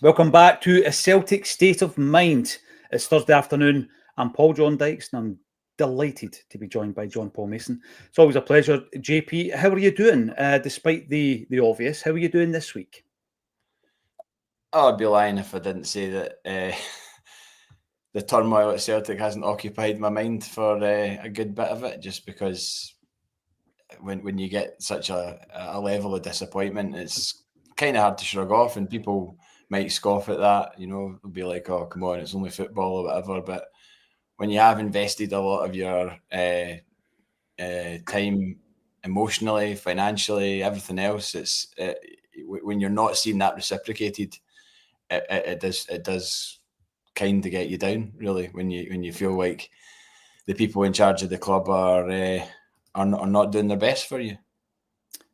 Welcome back to A Celtic State of Mind. It's Thursday afternoon. I'm Paul John Dykes and I'm delighted to be joined by John Paul Mason. It's always a pleasure. JP, how are you doing? Despite the obvious, how are you doing this week? Oh, I'd be lying if I didn't say that the turmoil at Celtic hasn't occupied my mind for a good bit of it, just because when you get such a level of disappointment, it's kind of hard to shrug off, and people might scoff at that. They'll be like, oh, come on, it's only football or whatever. But when you have invested a lot of your time emotionally, financially, everything else, it's when you're not seeing that reciprocated, it does kind of get you down, really, when you feel like the people in charge of the club are not doing their best for you.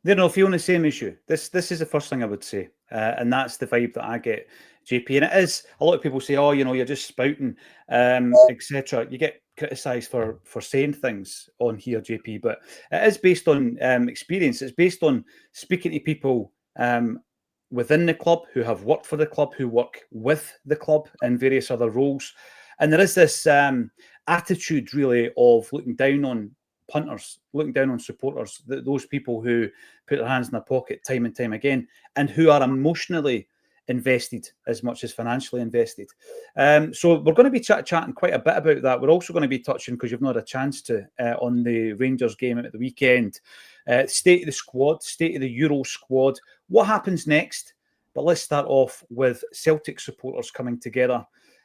They're not feeling the same as you. This is the first thing I would say, and that's the vibe that I get, JP. And it is, a lot of people say, oh, you're just spouting, etc. You get criticised for saying things on here, JP, but it is based on experience. It's based on speaking to people within the club who have worked for the club, who work with the club in various other roles. And there is this attitude, really, of looking down on punters, looking down on supporters, those people who put their hands in their pocket time and time again, and who are emotionally invested as much as financially invested. So we're going to be chatting quite a bit about that. We're also going to be touching, because you've not had a chance to, on the Rangers game at the weekend, state of the squad, state of the Euro squad, what happens next. But let's start off with Celtic supporters coming together.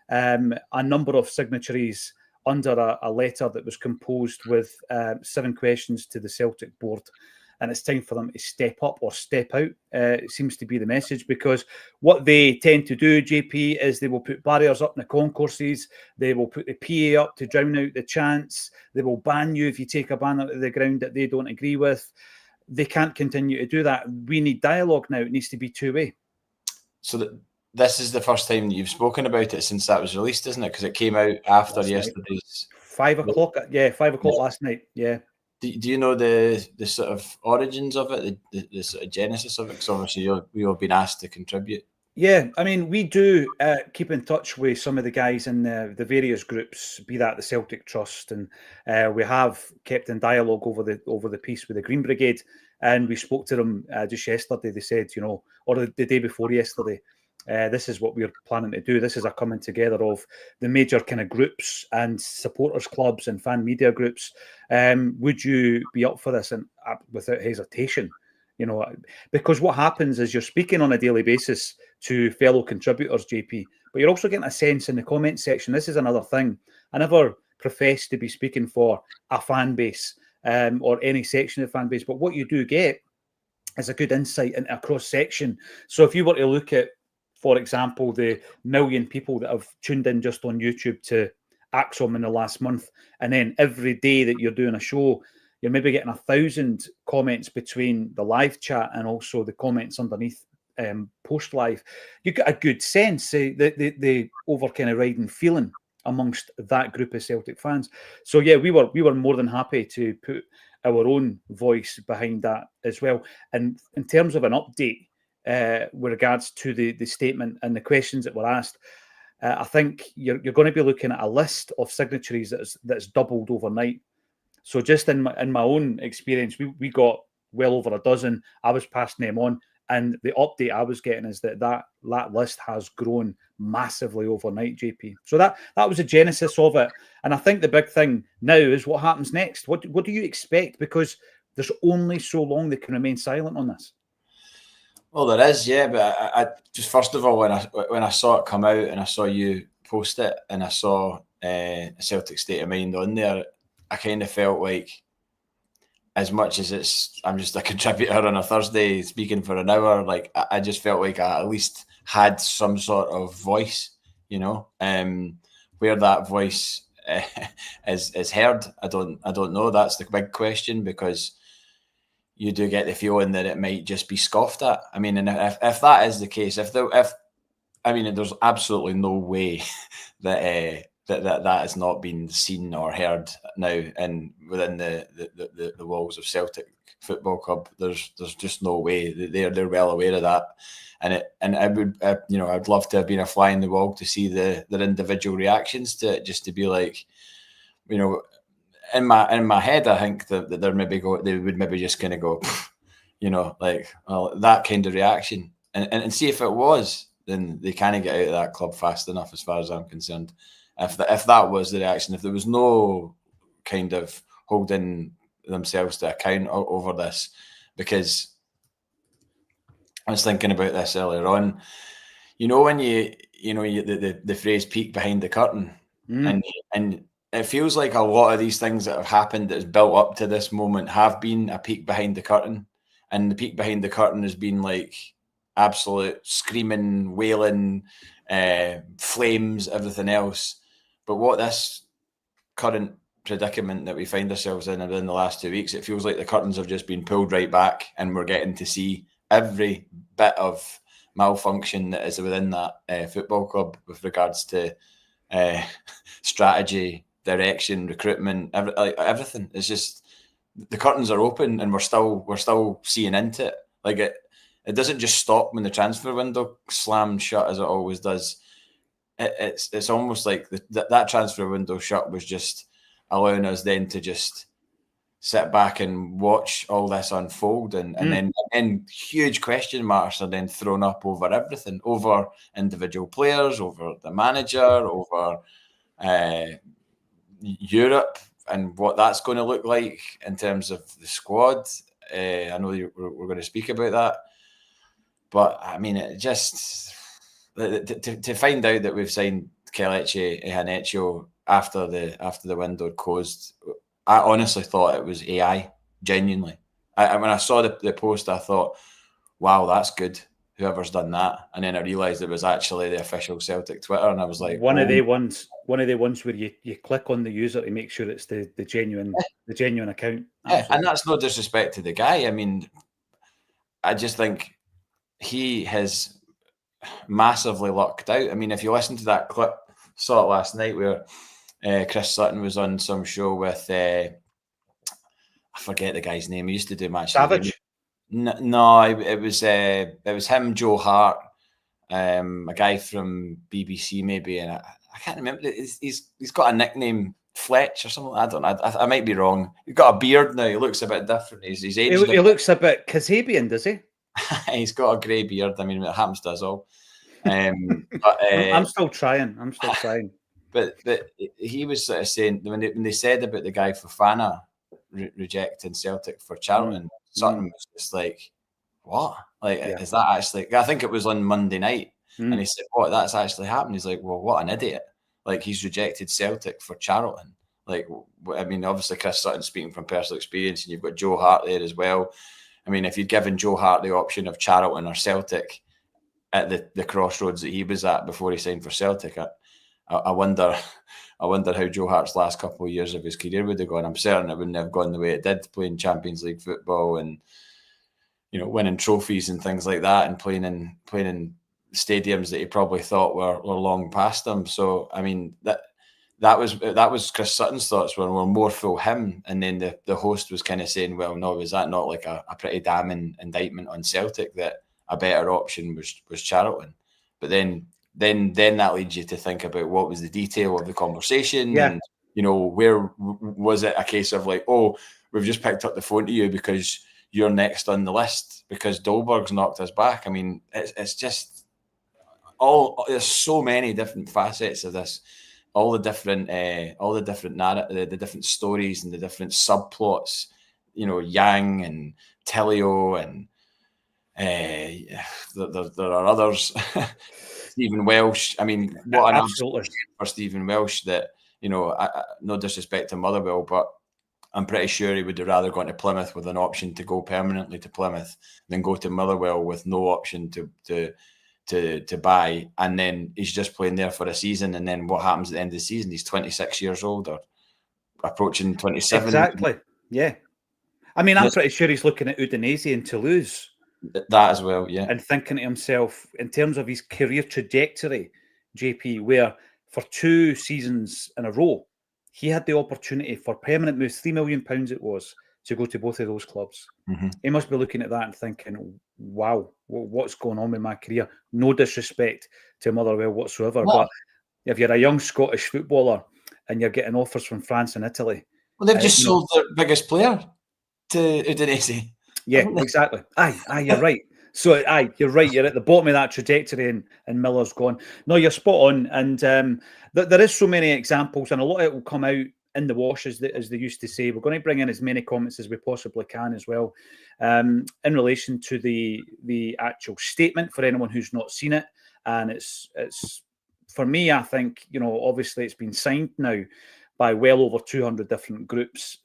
A number of signatories under a letter that was composed with 7 questions to the Celtic board. And it's time for them to step up or step out. It seems to be the message, because what they tend to do, JP, is they will put barriers up in the concourses. They will put the PA up to drown out the chants. They will ban you if you take a banner to the ground that they don't agree with. They can't continue to do that. We need dialogue now. It needs to be two-way. So this is the first time that you've spoken about it since that was released, isn't it? Because it came out after yesterday's 5 o'clock. Yeah, 5 o'clock last night. Yeah. Do you know the sort of origins of it, the sort of genesis of it? Because obviously you've been asked to contribute. Yeah, I mean, we do keep in touch with some of the guys in the various groups, be that the Celtic Trust, and we have kept in dialogue over the piece with the Green Brigade, and we spoke to them just yesterday. They said, or the day before yesterday, this is what we're planning to do. This is a coming together of the major kind of groups and supporters clubs and fan media groups. Would you be up for this? And without hesitation, because what happens is you're speaking on a daily basis to fellow contributors, JP, but you're also getting a sense in the comment section. This is another thing. I never profess to be speaking for a fan base or any section of the fan base, but what you do get is a good insight into a cross section. So if you were to look at, for example, the million people that have tuned in just on YouTube to Acsom in the last month, and then every day that you're doing a show, you're maybe getting 1,000 comments between the live chat and also the comments underneath post live. You get a good sense, the over kind of riding feeling amongst that group of Celtic fans. So yeah, we were more than happy to put our own voice behind that as well. And in terms of an update with regards to the statement and the questions that were asked, I think you're going to be looking at a list of signatories that's doubled overnight. So just in my own experience, we got well over a dozen. I was passing them on, and the update I was getting is that list has grown massively overnight, JP. So that was the genesis of it. And I think the big thing now is what happens next. What do you expect? Because there's only so long they can remain silent on this. Well, there is, yeah. But I just, first of all, when I saw it come out and I saw you post it and I saw a Celtic State of Mind on there, I kind of felt like, as much as I'm just a contributor on a Thursday speaking for an hour, like I just felt like I at least had some sort of voice, where that voice is heard. I don't know. That's the big question, because you do get the feeling that it might just be scoffed at. I mean, and if that is the case, there's absolutely no way that that has not been seen or heard now and within the walls of Celtic Football Club. There's just no way. They're well aware of that, and I would I'd love to have been a fly in the wall to see their individual reactions to it, just to be like, in my head, I think that they would maybe just kind of go, like, well, that kind of reaction, and see if it was, then they can't get out of that club fast enough, as far as I'm concerned. If that was the reaction, if there was no kind of holding themselves to account over this, because I was thinking about this earlier on. When the phrase "peek behind the curtain," and it feels like a lot of these things that have happened that has built up to this moment have been a peek behind the curtain, and the peek behind the curtain has been like absolute screaming, wailing, flames, everything else. But what this current predicament that we find ourselves in within the last 2 weeks, it feels like the curtains have just been pulled right back, and we're getting to see every bit of malfunction that is within that football club with regards to strategy, direction, recruitment, everything. It's just the curtains are open, and we're still seeing into it. Like it doesn't just stop when the transfer window slams shut, as it always does. It's almost like that transfer window shut was just allowing us then to just sit back and watch all this unfold, and then huge question marks are then thrown up over everything, over individual players, over the manager, over Europe and what that's going to look like in terms of the squad. I know we're going to speak about that, but I mean, it just to find out that we've signed Kelechi Iheanacho after the window closed, I honestly thought it was AI. Genuinely, when I saw the post, I thought, "Wow, that's good. Whoever's done that." And then I realised it was actually the official Celtic Twitter, and I was like, one of the ones where you click on the user to make sure it's the genuine account. Yeah, and that's no disrespect to the guy. I mean, I just think he has massively lucked out. I mean, if you listen to that clip, saw it last night, where Chris Sutton was on some show with I forget the guy's name. He used to do Match Savage. No, it was him, Joe Hart, a guy from BBC maybe, and I can't remember. He's got a nickname, Fletch or something. I don't know. I might be wrong. He's got a beard now. He looks a bit different. He's aged. He looks a bit Kasabian, does he? He's got a grey beard. I mean, it happens to us all. But, I'm still trying. But he was sort of saying, when they said about the guy Fofana rejecting Celtic for Charlton, Sutton was just like, what? Like, is that actually? I think it was on Monday night, and he said, "What? That's actually happened." He's like, "Well, what an idiot! Like, he's rejected Celtic for Charlton." Like, I mean, obviously Chris Sutton speaking from personal experience, and you've got Joe Hart there as well. I mean, if you'd given Joe Hart the option of Charlton or Celtic at the crossroads that he was at before he signed for Celtic, I wonder how Joe Hart's last couple of years of his career would have gone. I'm certain it wouldn't have gone the way it did, playing Champions League football and winning trophies and things like that, and playing in stadiums that he probably thought were long past him. So I mean that was Chris Sutton's thoughts were more full him, and then the host was kind of saying, well, no, was that not like a pretty damning indictment on Celtic that a better option was Charlton? But then that leads you to think about what was the detail of the conversation, and where was it a case of like, oh, we've just picked up the phone to you because you're next on the list because Dolberg's knocked us back. I mean, it's just there's so many different facets of this, all the different narrative, the different stories and the different subplots. Yang and Tellio and there are others. Stephen Welsh. I mean, what an absolute for Stephen Welsh that, no disrespect to Motherwell, but I'm pretty sure he would have rather gone to Plymouth with an option to go permanently to Plymouth than go to Motherwell with no option to buy. And then he's just playing there for a season. And then what happens at the end of the season? He's 26 years old or approaching 27. Exactly. Yeah. I mean, I'm pretty sure he's looking at Udinese and Toulouse. That as well, yeah. And thinking to himself, in terms of his career trajectory, JP, where for 2 seasons in a row, he had the opportunity for permanent moves, £3 million it was, to go to both of those clubs. Mm-hmm. He must be looking at that and thinking, wow, what's going on with my career? No disrespect to Motherwell whatsoever, but if you're a young Scottish footballer and you're getting offers from France and Italy... Well, they've just sold their biggest player to Udinese. Yeah, exactly. Aye, you're right. So, you're right. You're at the bottom of that trajectory, and Miller's gone. No, you're spot on. And there is so many examples, and a lot of it will come out in the wash, as they used to say. We're going to bring in as many comments as we possibly can as well, in relation to the actual statement for anyone who's not seen it. And it's for me, I think, obviously it's been signed now by well over 200 different groups,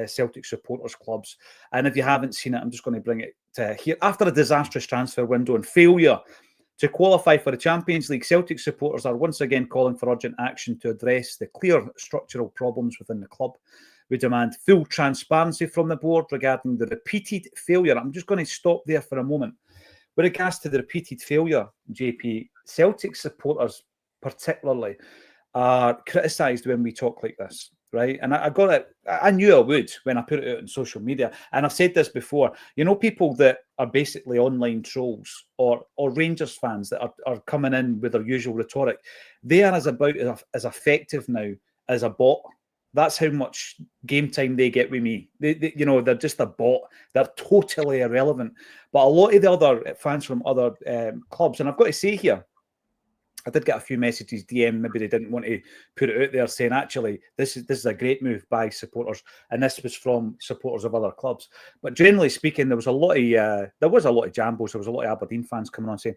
Celtic supporters clubs. And if you haven't seen it, I'm just going to bring it to here. After a disastrous transfer window and failure to qualify for the Champions League, Celtic supporters are once again calling for urgent action to address the clear structural problems within the club. We demand full transparency from the board regarding the repeated failure. I'm just going to stop there for a moment. With regards to the repeated failure, JP, Celtic supporters particularly are criticised when we talk like this, right? And I got it. I knew I would when I put it out on social media. And I've said this before. People that are basically online trolls or Rangers fans that are coming in with their usual rhetoric, they are about as effective now as a bot. That's how much game time they get with me. They're just a bot. They're totally irrelevant. But a lot of the other fans from other clubs, and I've got to say here, I did get a few messages, DM, maybe they didn't want to put it out there, saying, actually, this is a great move by supporters, and this was from supporters of other clubs. But generally speaking, there was a lot of jambos. There was a lot of Aberdeen fans coming on saying,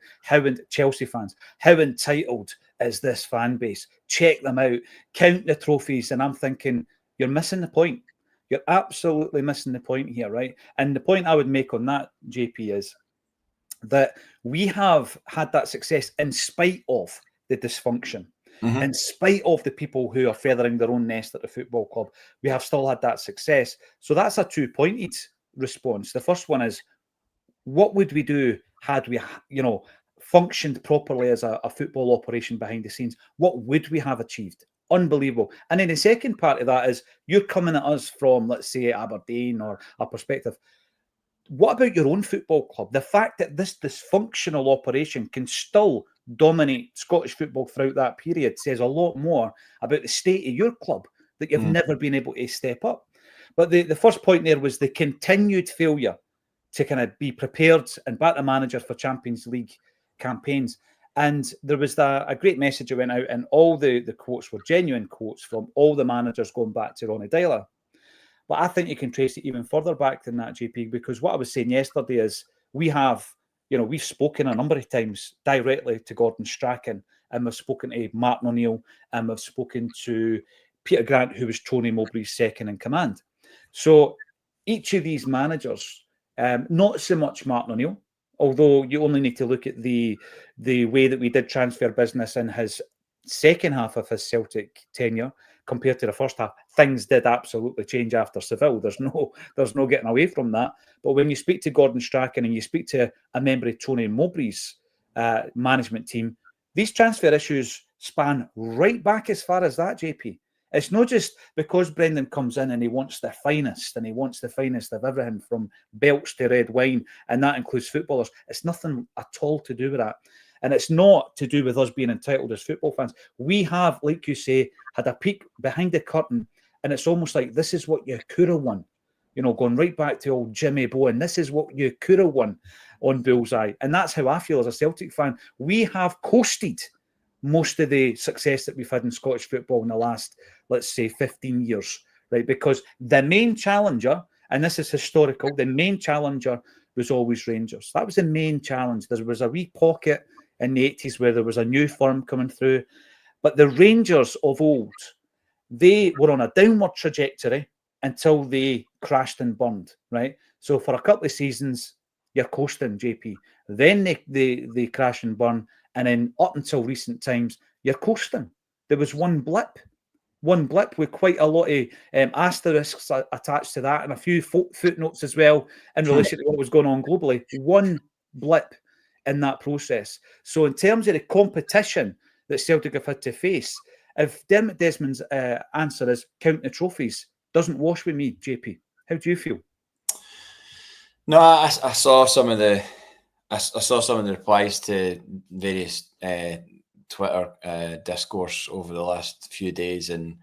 Chelsea fans, how entitled is this fan base? Check them out, count the trophies. And I'm thinking, you're missing the point. You're absolutely missing the point here, right? And the point I would make on that, JP, is that we have had that success in spite of the dysfunction, in spite of the people who are feathering their own nest at the football club. We have still had that success. So that's a two-pointed response. The first one is, what would we do had we, functioned properly as a football operation behind the scenes? What would we have achieved? Unbelievable. And then the second part of that is, you're coming at us from, let's say, Aberdeen or a perspective. What about your own football club? The fact that this dysfunctional operation can still dominate Scottish football throughout that period says a lot more about the state of your club, that you've never been able to step up. But the first point there was the continued failure to kind of be prepared and back the manager for Champions League campaigns. And there was a great message that went out, and all the quotes were genuine quotes from all the managers going back to Ronnie Deila. But I think you can trace it even further back than that, JP, because what I was saying yesterday is we've spoken a number of times directly to Gordon Strachan, and we've spoken to Martin O'Neill, and we've spoken to Peter Grant, who was Tony Mowbray's second in command. So each of these managers, not so much Martin O'Neill, although you only need to look at the way that we did transfer business in his second half of his Celtic tenure compared to the first half. Things did absolutely change after Seville. There's no getting away from that. But when you speak to Gordon Strachan and you speak to a member of Tony Mowbray's management team, these transfer issues span right back as far as that, JP. It's not just because Brendan comes in and he wants the finest, and he wants the finest of everything from belts to red wine, and that includes footballers. It's nothing at all to do with that. And it's not to do with us being entitled as football fans. We have, like you say, had a peek behind the curtain, and it's almost like this is what you could have won. Going right back to old Jimmy Bowen, this is what you could have won on Bullseye. And that's how I feel as a Celtic fan. We have coasted most of the success that we've had in Scottish football in the last, let's say, 15 years, right? Because the main challenger, and this is historical, the main challenger was always Rangers. That was the main challenge. There was a wee pocket in the 80s where there was a new firm coming through. But the Rangers of old, they were on a downward trajectory until they crashed and burned, right? So for a couple of seasons, you're coasting, JP. Then they crash and burn. And then up until recent times, you're coasting. There was one blip with quite a lot of asterisks attached to that, and a few footnotes as well in relation to what was going on globally. One blip in that process. So in terms of the competition that Celtic have had to face, If Dermot Desmond's answer is count the trophies, doesn't wash with me, JP. How do you feel? No, I saw some of the replies to various Twitter discourse over the last few days, and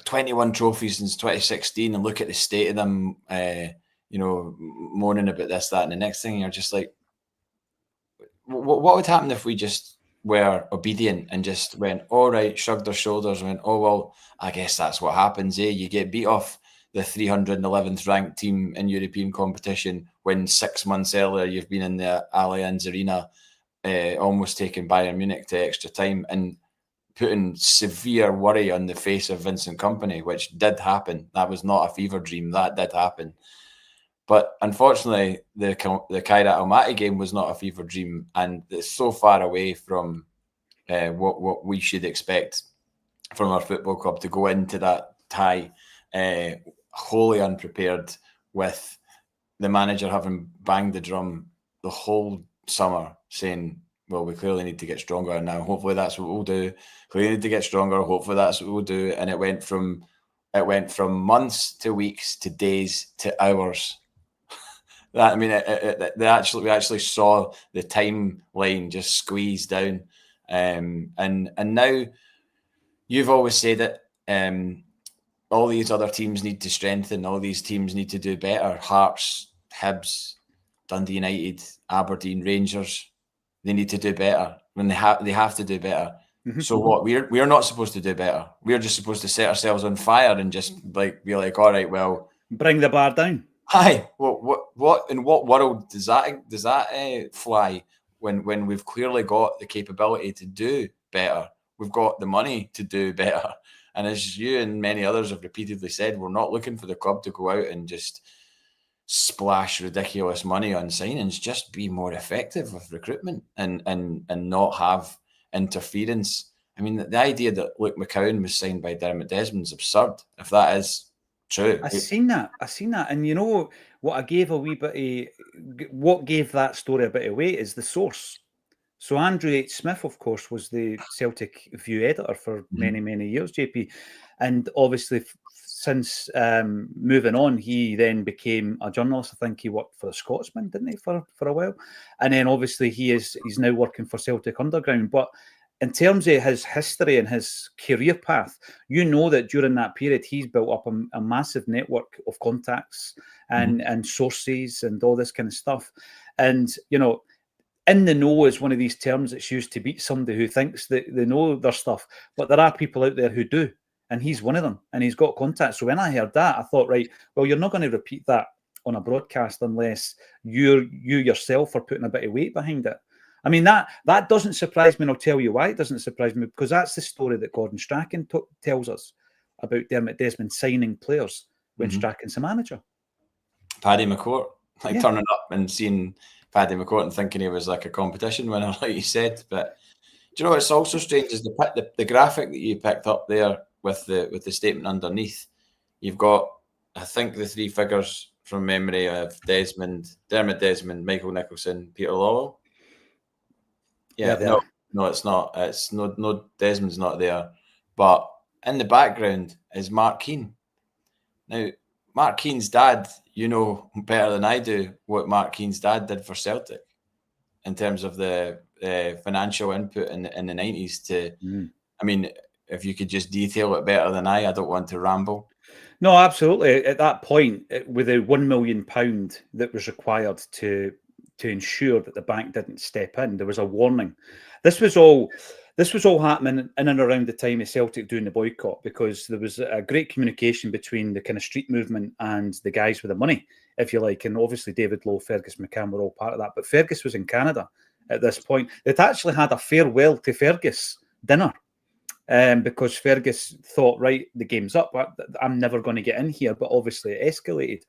21 trophies since 2016, and look at the state of them. Moaning about this, that, and the next thing. You're just like, what would happen if we just were obedient and just went, all right, shrugged our shoulders, and went, oh well, I guess that's what happens. You get beat off the 311th ranked team in European competition when 6 months earlier you've been in the Allianz Arena, almost taking Bayern Munich to extra time and putting severe worry on the face of Vincent Kompany, which did happen. That was not a fever dream. That did happen. But unfortunately, the Kairat Almaty game was not a fever dream, and it's so far away from what we should expect from our football club to go into that tie wholly unprepared, with the manager having banged the drum the whole summer saying, well, we clearly need to get stronger now. Hopefully that's what we'll do. We need to get stronger. Hopefully that's what we'll do. And it went from months to weeks to days to hours. We actually saw the timeline just squeeze down, and now you've always said that all these other teams need to strengthen. All these teams need to do better. Hearts, Hibs, Dundee United, Aberdeen, Rangers. They need to do better. When they have to do better. Mm-hmm. So what? We're not supposed to do better. We're just supposed to set ourselves on fire and just be like, all right, well, bring the bar down. Hi. What in what world does that fly when we've clearly got the capability to do better? We've got the money to do better. And as you and many others have repeatedly said, we're not looking for the club to go out and just splash ridiculous money on signings. Just be more effective with recruitment and not have interference. I mean, the idea that Luke McCowan was signed by Dermot Desmond is absurd, if that is true. I seen that. And you know what I gave a wee bit of, what gave that story a bit of weight is the source. So Andrew H. Smith, of course, was the Celtic View editor for many, many years, JP. And obviously, since moving on, he then became a journalist. I think he worked for the Scotsman, didn't he, for a while? And then obviously he's now working for Celtic Underground. But in terms of his history and his career path, you know that during that period, he's built up a massive network of contacts and sources and all this kind of stuff. And, you know, in the know is one of these terms that's used to beat somebody who thinks that they know their stuff. But there are people out there who do. And he's one of them. And he's got contacts. So when I heard that, I thought, right, well, you're not going to repeat that on a broadcast unless you yourself are putting a bit of weight behind it. I mean, that doesn't surprise me, and I'll tell you why it doesn't surprise me, because that's the story that Gordon Strachan tells us about Dermot Desmond signing players when Strachan's a manager. Paddy McCourt, turning up and seeing Paddy McCourt and thinking he was like a competition winner, like you said. But do you know what's also strange is the graphic that you picked up there with the statement underneath. You've got, I think, the three figures from memory of Dermot Desmond, Michael Nicholson, Peter Lawwell. Yeah, no, it's not. It's no, Desmond's not there. But in the background is Mark Keane. Now, Mark Keane's dad, you know better than I do what Mark Keane's dad did for Celtic in terms of the financial input in the 90s. I mean, if you could just detail it better than I don't want to ramble. No, absolutely. At that point, with the £1 million that was required to ensure that the bank didn't step in, there was a warning. This was all happening in and around the time of Celtic doing the boycott, because there was a great communication between the kind of street movement and the guys with the money, if you like. And obviously David Lowe, Fergus McCann were all part of that. But Fergus was in Canada at this point. They'd actually had a farewell to Fergus dinner. Because Fergus thought, right, the game's up. I'm never going to get in here. But obviously it escalated.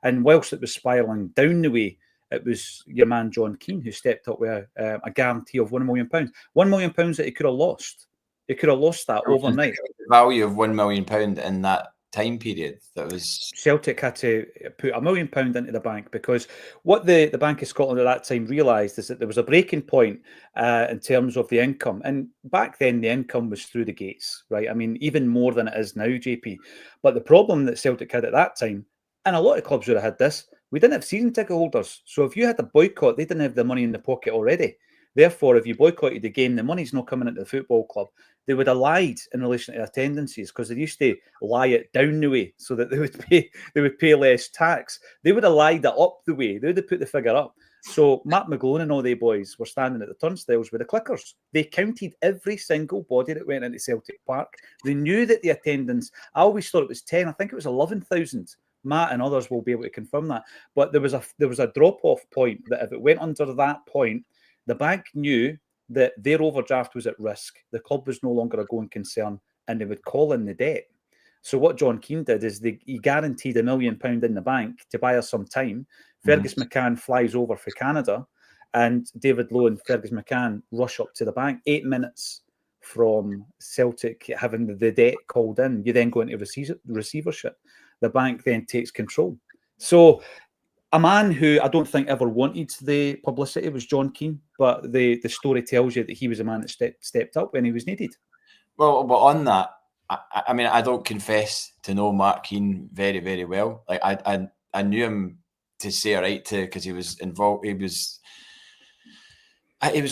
And whilst it was spiralling down the way, it was your man John Keane who stepped up with a guarantee of £1 million. £1 million that he could have lost. He could have lost that overnight. The value of £1 million in that time period that was... Celtic had to put £1 million into the bank, because what the Bank of Scotland at that time realised is that there was a breaking point in terms of the income. And back then, the income was through the gates, right? I mean, even more than it is now, JP. But the problem that Celtic had at that time, and a lot of clubs would have had this, we didn't have season ticket holders. So if you had a boycott, they didn't have the money in the pocket already. Therefore, if you boycotted the game, the money's not coming into the football club. They would have lied in relation to attendances, because they used to lie it down the way so that they would pay less tax. They would have lied it up the way. They would have put the figure up. So Matt McGlone and all they boys were standing at the turnstiles with the clickers. They counted every single body that went into Celtic Park. They knew that the attendance, I always thought it was 10. I think it was 11,000. Matt and others will be able to confirm that. But there was a drop-off point that if it went under that point, the bank knew that their overdraft was at risk. The club was no longer a going concern, and they would call in the debt. So what John Keane did is he guaranteed £1 million in the bank to buy us some time. Fergus McCann flies over for Canada, and David Lowe and Fergus McCann rush up to the bank. 8 minutes from Celtic having the debt called in, you then go into receivership. The bank then takes control. So a man who I don't think ever wanted the publicity was John Keane, but the story tells you that he was a man that stepped up when he was needed. Well, but on that, I mean, I don't confess to know Mark Keane very, very well. Like I knew him to say a right to, because he was involved. He was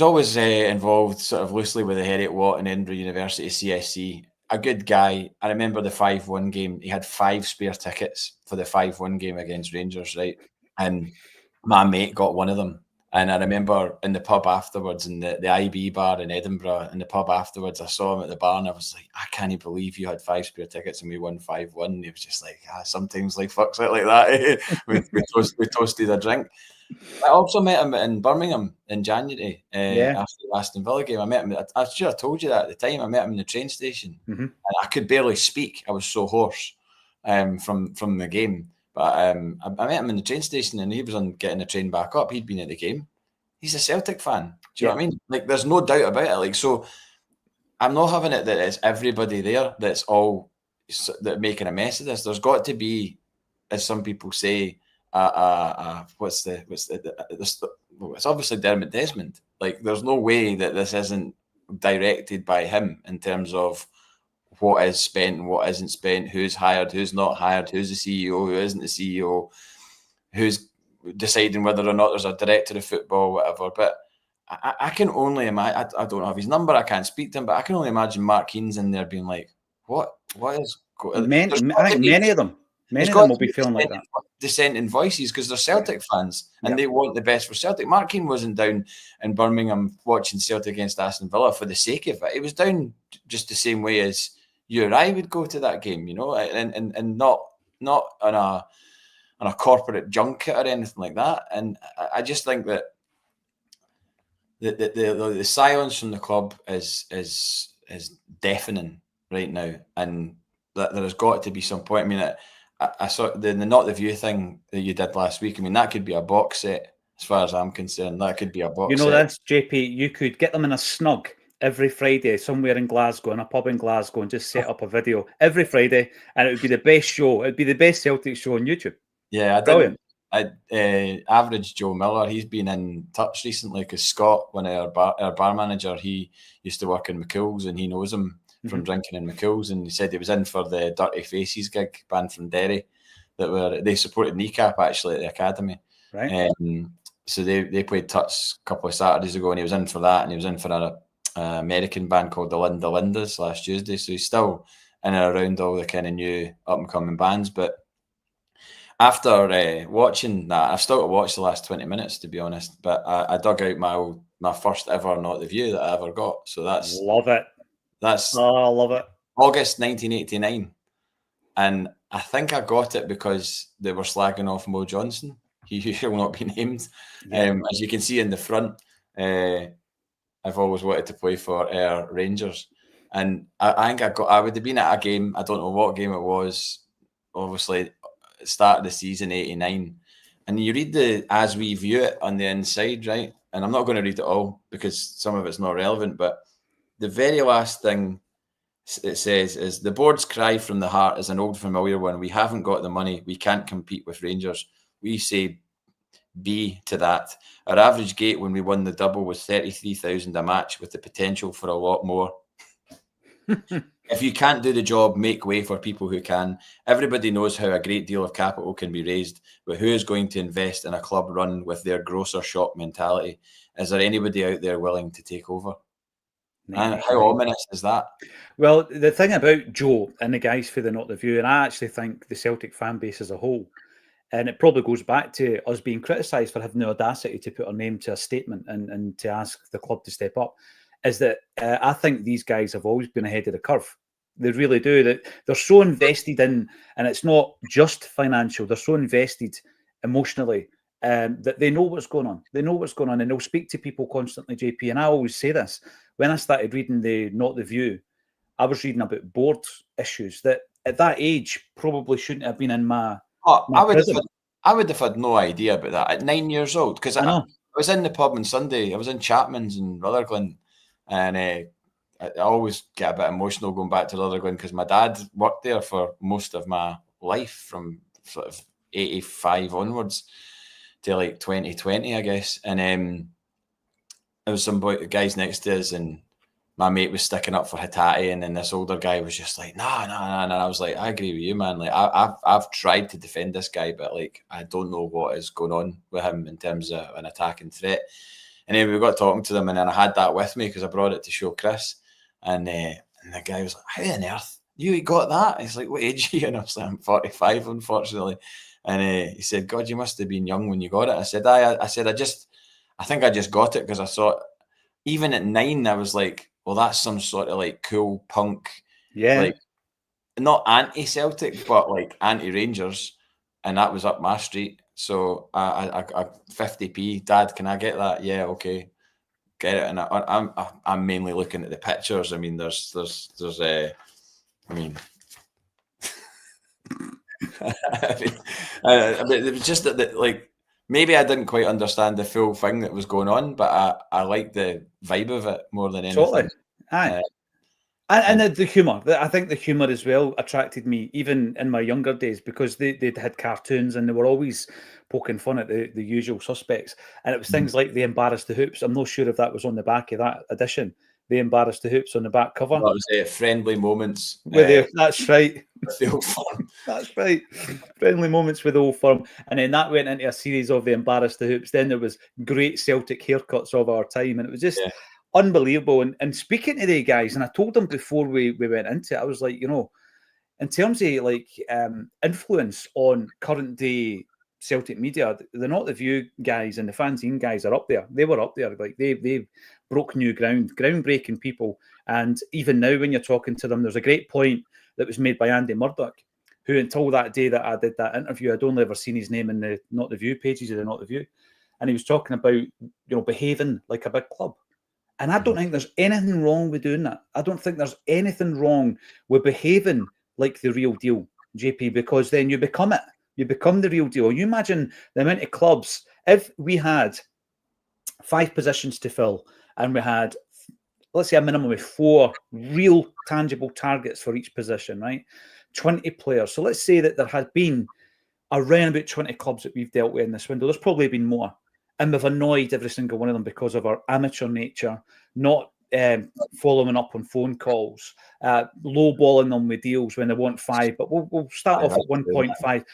always involved sort of loosely with the Heriot Watt and Edinburgh University CSC. A good guy. I remember the 5-1 game. He had 5 spare tickets for the 5-1 game against Rangers, right? And my mate got one of them. And I remember in the pub afterwards, in the IB bar in Edinburgh, in the pub afterwards, I saw him at the bar and I was like, I can't believe you had 5 spare tickets and we won 5-1. He was just like, sometimes life fucks it like that. we toasted a drink. I also met him in Birmingham in January after the Aston Villa game. I met him. I should have told you that at the time. I met him in the train station, and I could barely speak. I was so hoarse from the game. But I met him in the train station, and he was on getting the train back up. He'd been at the game. He's a Celtic fan. Do you know what I mean? Like, there's no doubt about it. Like, so I'm not having it that it's everybody there that's all that making a mess of this. There's got to be, as some people say, it's obviously Dermot Desmond. Like, there's no way that this isn't directed by him in terms of what is spent and what isn't spent, who's hired, who's not hired, who's the CEO, who isn't the CEO, who's deciding whether or not there's a director of football, whatever. But I can only imagine, I don't have his number, I can't speak to him, but I can only imagine Mark Keane's in there being like, what is going on? I think many of them will be feeling like that. Dissenting voices, because they're Celtic fans and they want the best for Celtic. Mark Keane wasn't down in Birmingham watching Celtic against Aston Villa for the sake of it. He was down just the same way as you or I would go to that game, you know, and not on a corporate junket or anything like that. And I just think that the silence from the club is deafening right now, and that there has got to be some point. I mean, I saw the Not the View thing that you did last week. I mean, that could be a box set as far as I'm concerned. That could be a box set. You know this, JP, you could get them in a snug every Friday somewhere in Glasgow, in a pub in Glasgow, and just set up a video every Friday, and it would be the best show. It would be the best Celtic show on YouTube. Yeah, brilliant. Average Joe Miller, he's been in touch recently because Scott, one of our bar manager, he used to work in McCool's and he knows him from drinking in McCool's, and he said he was in for the Dirty Faces gig, band from Derry, they supported Kneecap actually at the academy. Right. So they played Touch a couple of Saturdays ago, and he was in for that, and he was in for an American band called the Linda Lindas last Tuesday. So he's still in and around all the kind of new up and coming bands. But after watching that, I've still got to watch the last 20 minutes to be honest. But I dug out my first ever Not the View that I ever got. So that's love it. I love it. August 1989, and I think I got it because they were slagging off Mo Johnson. He will not be named. As you can see in the front, I've always wanted to play for Rangers, and I think I would have been at a game. I don't know what game it was. Obviously, start of the season '89, and you read the As We View It on the inside, right? And I'm not going to read it all because some of it's not relevant, but the very last thing It says, "Is the board's cry from the heart is an old familiar one. We haven't got the money. We can't compete with Rangers. We say B to that. Our average gate when we won the double was 33,000 a match with the potential for a lot more. If you can't do the job, make way for people who can. Everybody knows how a great deal of capital can be raised, but who is going to invest in a club run with their grocer shop mentality? Is there anybody out there willing to take over?" And how ominous is that? Well, the thing about Joe and the guys for the Not the View, and I actually think the Celtic fan base as a whole, and it probably goes back to us being criticised for having the audacity to put our name to a statement and to ask the club to step up, is that I think these guys have always been ahead of the curve. They really do. That they're so invested in, and it's not just financial. They're so invested emotionally that they know what's going on. They know what's going on, and they'll speak to people constantly. JP, and I always say this: when I started reading the Not the View, I was reading about board issues that at that age probably shouldn't have been in my. I would have had no idea about that at 9 years old, because I was in the pub on Sunday. I was in Chapman's in Rutherglen, and I always get a bit emotional going back to Rutherglen because my dad worked there for most of my life, from sort of 85 onwards to like 2020, I guess. And there was some guys next to us, and my mate was sticking up for Hatate, and then this older guy was just like, nah. And I was like, I agree with you, man. Like, I've tried to defend this guy, but like, I don't know what is going on with him in terms of an attacking threat. And then we got talking to them, and then I had that with me because I brought it to show Chris. And the guy was like, how on earth you got that? He's like, what age are you? And I was like, I'm 45, unfortunately. And he said, God, you must have been young when you got it. I said, I think I just got it because I thought, even at 9, I was like, well, that's some sort of like cool punk, like not anti-Celtic, but like anti-Rangers, and that was up my street. So I 50p, Dad, can I get that? Yeah, okay, get it. And I'm mainly looking at the pictures. I mean, there's I mean, it was just that like, maybe I didn't quite understand the full thing that was going on, but I liked the vibe of it more than anything. Totally. Aye. And the humour. I think the humour as well attracted me, even in my younger days, because they had cartoons and they were always poking fun at the usual suspects. And it was things like the Embarrass the Hoops. I'm not sure if that was on the back of that edition. The Embarrass the Hoops on the back cover. That was friendly moments. That's right. With the Old Firm. That's right. Friendly moments with the Old Firm. And then that went into a series of the Embarrass the Hoops. Then there was great Celtic haircuts of our time. And it was just unbelievable. And speaking to the guys, and I told them before we went into it, I was like, you know, in terms of like influence on current day Celtic media, they're Not the View guys and the fanzine guys are up there. They were up there. Like they broke new ground, groundbreaking people. And even now, when you're talking to them, there's a great point that was made by Andy Murdoch, who until that day that I did that interview, I'd only ever seen his name in the Not the View pages of the Not the View. And he was talking about, you know, behaving like a big club. And I don't think there's anything wrong with doing that. I don't think there's anything wrong with behaving like the real deal, JP, because then you become it. You become the real deal. You imagine the amount of clubs, if we had 5 positions to fill and we had, let's say, a minimum of 4 real tangible targets for each position, right? 20 players. So let's say that there had been around about 20 clubs that we've dealt with in this window. There's probably been more. And we've annoyed every single one of them because of our amateur nature, not following up on phone calls, lowballing them with deals when they want 5, but we'll start off at 1.5.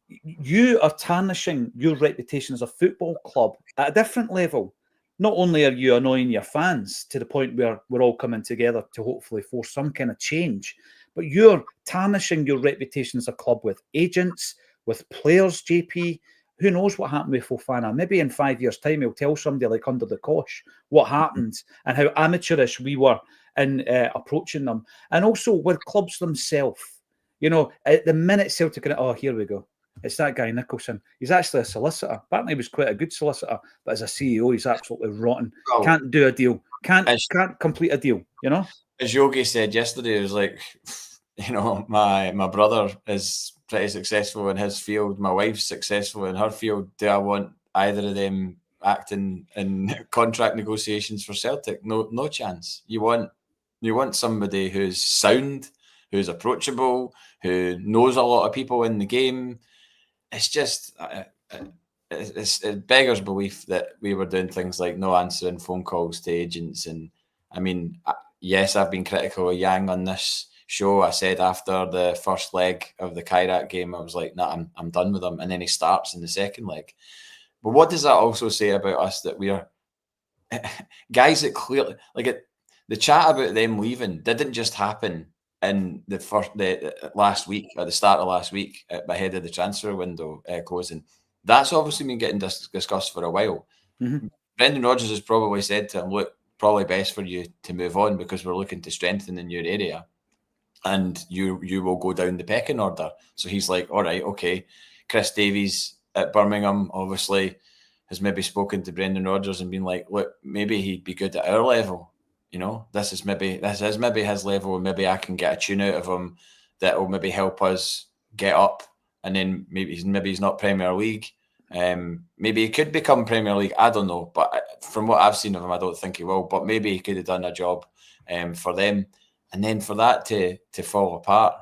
You are tarnishing your reputation as a football club at a different level. Not only are you annoying your fans to the point where we're all coming together to hopefully force some kind of change, but you're tarnishing your reputation as a club with agents, with players, JP. Who knows what happened with Fofana? Maybe in 5 years' time, he'll tell somebody like under the cosh what happened and how amateurish we were in approaching them. And also with clubs themselves. You know, at the minute Celtic, oh, here we go. It's that guy Nicholson. He's actually a solicitor. Apparently, he was quite a good solicitor, but as a CEO, he's absolutely rotten. Oh. Can't do a deal. Can't complete a deal. You know. As Yogi said yesterday, it was like, you know, my brother is pretty successful in his field. My wife's successful in her field. Do I want either of them acting in contract negotiations for Celtic? No chance. You want You want somebody who's sound, who's approachable, who knows a lot of people in the game. It's just it beggars belief that we were doing things like no answering phone calls to agents. And I mean, yes, I've been critical of Yang on this show. I said after the first leg of the Kairat game, I was like, nah, I'm done with him. And then he starts in the second leg. But what does that also say about us, that we are guys that clearly, like, the chat about them leaving didn't just happen in the last week, at the start of last week, ahead of the transfer window closing. That's obviously been getting discussed for a while. Mm-hmm. Brendan Rodgers has probably said to him, look, probably best for you to move on because we're looking to strengthen in your area and you will go down the pecking order. So he's like, all right, okay. Chris Davies at Birmingham obviously has maybe spoken to Brendan Rodgers and been like, look, maybe he'd be good at our level. You know, this is maybe his level, and maybe I can get a tune out of him that will maybe help us get up. And then maybe he's not Premier League. Maybe he could become Premier League. I don't know, but from what I've seen of him, I don't think he will. But maybe he could have done a job for them. And then for that to fall apart,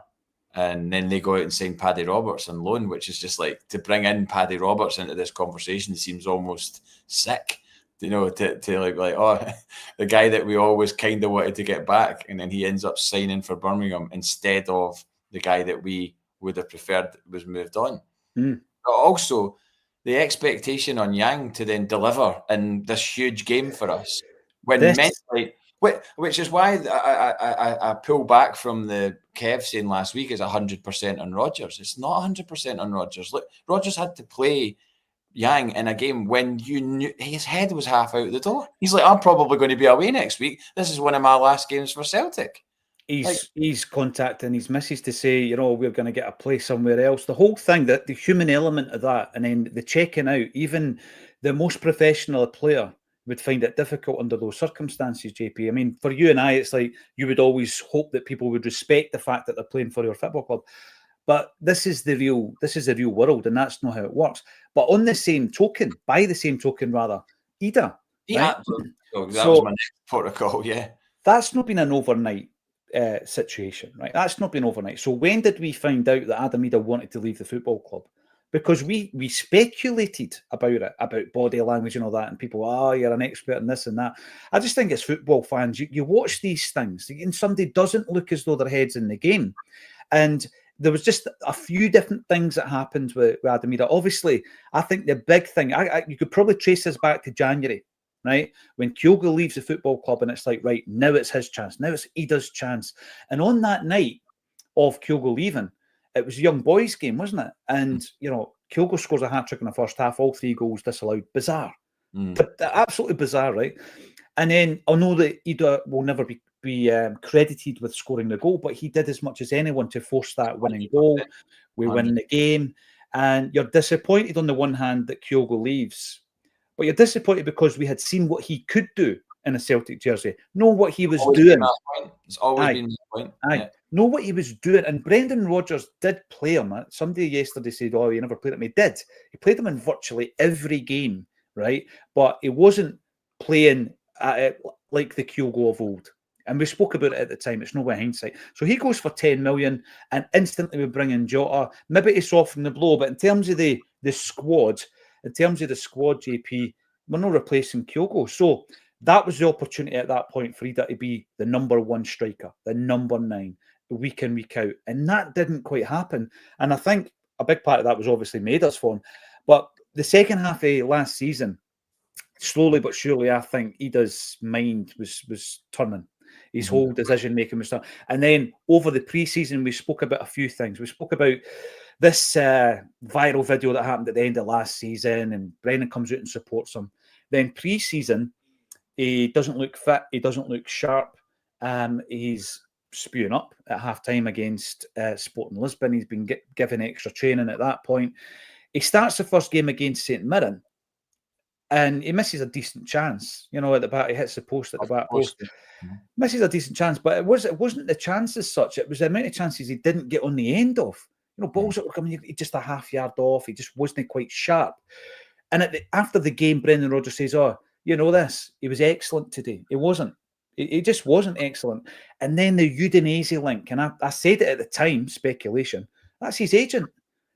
and then they go out and sign Paddy Roberts on loan, which is just like, to bring in Paddy Roberts into this conversation seems almost sick. You know, to like, oh, the guy that we always kind of wanted to get back, and then he ends up signing for Birmingham instead of the guy that we would have preferred was moved on. Mm. But also, the expectation on Yang to then deliver in this huge game for us, when mentally, which is why I pull back from the Kev saying last week is 100% on Rodgers. It's not 100% on Rodgers. Look, Rodgers had to play Yang in a game when you knew his head was half out the door. He's like, I'm probably going to be away next week. This is one of my last games for Celtic. He's contacting his missus to say, you know, we're going to get a place somewhere else. The whole thing, that the human element of that, and then the checking out, even the most professional player would find it difficult under those circumstances, JP. I mean, for you and I, it's like you would always hope that people would respect the fact that they're playing for your football club. But this is the real world, and that's not how it works. But on the same token, by the same token, rather, Ida. Yeah, right? That was my next protocol, yeah. That's not been an overnight situation, right? That's not been overnight. So when did we find out that Adam Ida wanted to leave the football club? Because we speculated about it, about body language and all that, and people, you're an expert in this and that. I just think as football fans, you watch these things, and somebody doesn't look as though their head's in the game. And there was just a few different things that happened with Adam Ida. Obviously, I think the big thing, you could probably trace this back to January, right? When Kyogo leaves the football club, and it's like, right, now it's his chance. Now it's Ida's chance. And on that night of Kyogo leaving, it was a young boys game, wasn't it? And, you know, Kyogo scores a hat-trick in the first half, all 3 goals disallowed. Bizarre. Absolutely bizarre, right? And then I know that Ida will never be credited with scoring the goal, but he did as much as anyone to force that winning goal. We win the game. And you're disappointed on the one hand that Kyogo leaves, but you're disappointed because we had seen what he could do in a Celtic jersey. Know what he was doing. It's always been my point. Yeah. Know what he was doing. And Brendan Rodgers did play him. Somebody yesterday said, oh, he never played him. He did. He played him in virtually every game, right? But he wasn't playing like the Kyogo of old. And we spoke about it at the time. It's no way hindsight. So he goes for 10 million, and instantly we bring in Jota. Maybe to soften the blow, but in terms of the squad, JP, we're not replacing Kyogo. So that was the opportunity at that point for Ida to be the number 1 striker, the number 9, week in, week out. And that didn't quite happen. And I think a big part of that was obviously Maida's form. But the second half of last season, slowly but surely, I think Ida's mind was turning. His whole decision-making was done. And then over the pre-season, we spoke about a few things. We spoke about this viral video that happened at the end of last season, and Brennan comes out and supports him. Then pre-season, he doesn't look fit. He doesn't look sharp. He's spewing up at half-time against Sporting Lisbon. He's been given extra training at that point. He starts the first game against St Mirren, and he misses a decent chance. You know, at the back, he hits the post at the back post. Misses a decent chance, but it wasn't the chance as such. It was the amount of chances he didn't get on the end of. You know, balls that were coming, just a half yard off. He just wasn't quite sharp. And after the game, Brendan Rodgers says, "Oh, you know this. He was excellent today. He wasn't. He just wasn't excellent. And then the Udinese link, and I said it at the time, speculation. That's his agent.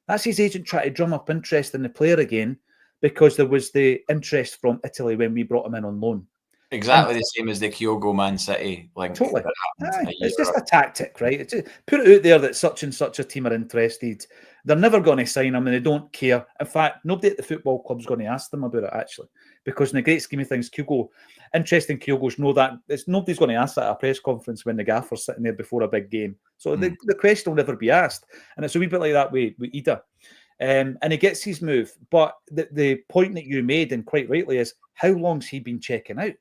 That's his agent trying to drum up interest in the player again because there was the interest from Italy when we brought him in on loan. Exactly the same as the Kyogo Man City link. Totally. That happened It's just a tactic, right? It's just, put it out there that such and such a team are interested. They're never going to sign him and they don't care. In fact, nobody at the football club's going to ask them about it, actually. Because in the great scheme of things, interesting Kyogos know that nobody's going to ask that at a press conference when the gaffer's sitting there before a big game. So the question will never be asked. And it's a wee bit like that with Ida. And he gets his move. But the point that you made, and quite rightly, is how long's he been checking out?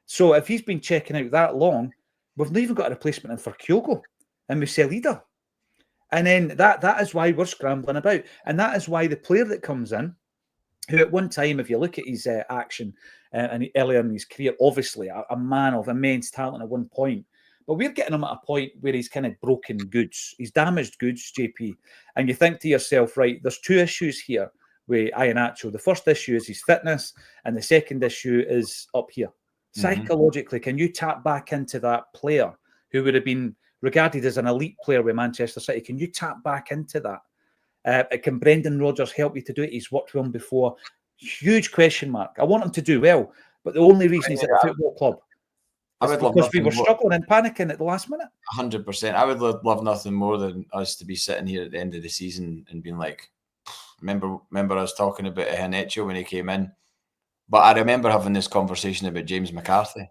So if he's been checking out that long, we've not even got a replacement in for Kyogo, and we sell Ida. And then that is why we're scrambling about. And that is why the player that comes in, who at one time, if you look at his action and earlier in his career, obviously a man of immense talent at one point, but we're getting him at a point where he's kind of broken goods. He's damaged goods, JP. And you think to yourself, right, there's two issues here with Iheanacho. The first issue is his fitness, and the second issue is up here. Psychologically, can you tap back into that player who would have been regarded as an elite player with Manchester City? Can you tap back into that? Can Brendan Rodgers help you to do it? He's worked with him before. Huge question mark. I want him to do well, but the only reason he's at the football club is because we were struggling and panicking at the last minute. 100%. I would love nothing more than us to be sitting here at the end of the season and being like, remember us talking about Iheanacho when he came in? But I remember having this conversation about James McCarthy.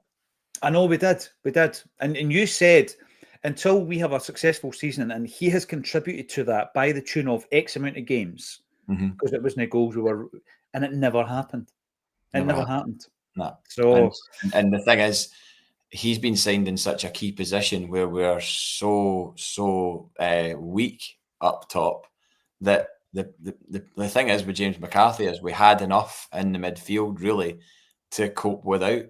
I know we did. And you said, until we have a successful season, and he has contributed to that by the tune of X amount of games, because it wasn't goals and it never happened. It never happened. No. So, and the thing is, he's been signed in such a key position where we're so weak up top that the thing is with James McCarthy is we had enough in the midfield really to cope without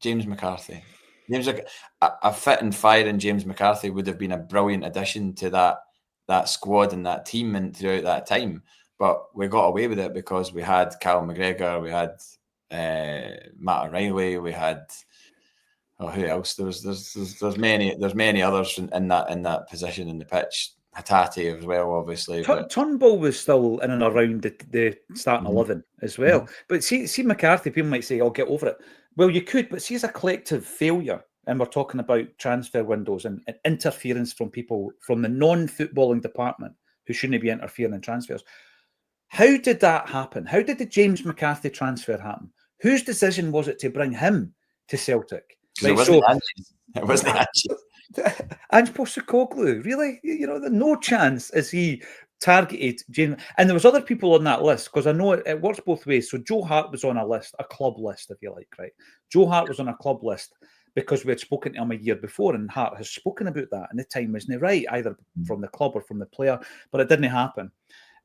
James McCarthy. A fit and firing James McCarthy would have been a brilliant addition to that squad and that team and throughout that time. But we got away with it because we had Callum McGregor, we had Matt O'Reilly, we had who else? There's many others in that position in the pitch. Hatate as well, obviously. Turnbull was still in and around the starting 11 as well. But see McCarthy, people might say, "I'll get over it." Well, you could, but see, as a collective failure, and we're talking about transfer windows and interference from people from the non-footballing department who shouldn't be interfering in transfers. How did that happen? How did the James McCarthy transfer happen? Whose decision was it to bring him to Celtic? Right, it wasn't Ange. Ange Postecoglou, really? No chance is he targeted James. And there was other people on that list, because I know it works both ways. So Joe Hart was on a list, a club list, if you like, right? Joe Hart was on a club list because we had spoken to him a year before, and Hart has spoken about that, and the time wasn't right, either from the club or from the player, but it didn't happen.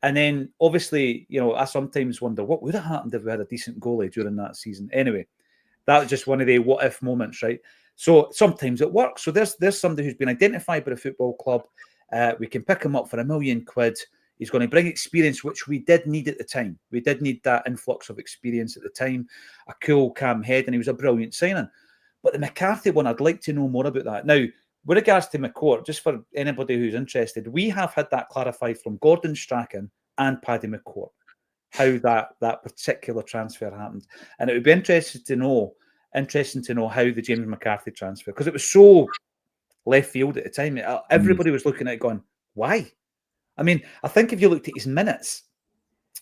And then, obviously, I sometimes wonder what would have happened if we had a decent goalie during that season. Anyway, that was just one of the what-if moments, right? So sometimes it works. So there's somebody who's been identified by the football club. We can pick him up for £1 million. He's going to bring experience, which we did need at the time. We did need that influx of experience at the time. A cool, calm head, and he was a brilliant signing. But the McCarthy one, I'd like to know more about that. Now, with regards to McCourt, just for anybody who's interested, we have had that clarified from Gordon Strachan and Paddy McCourt, how that particular transfer happened. And it would be interesting to know how the James McCarthy transfer, because it was so left field at the time. Everybody was looking at it going, why? I mean, I think if you looked at his minutes,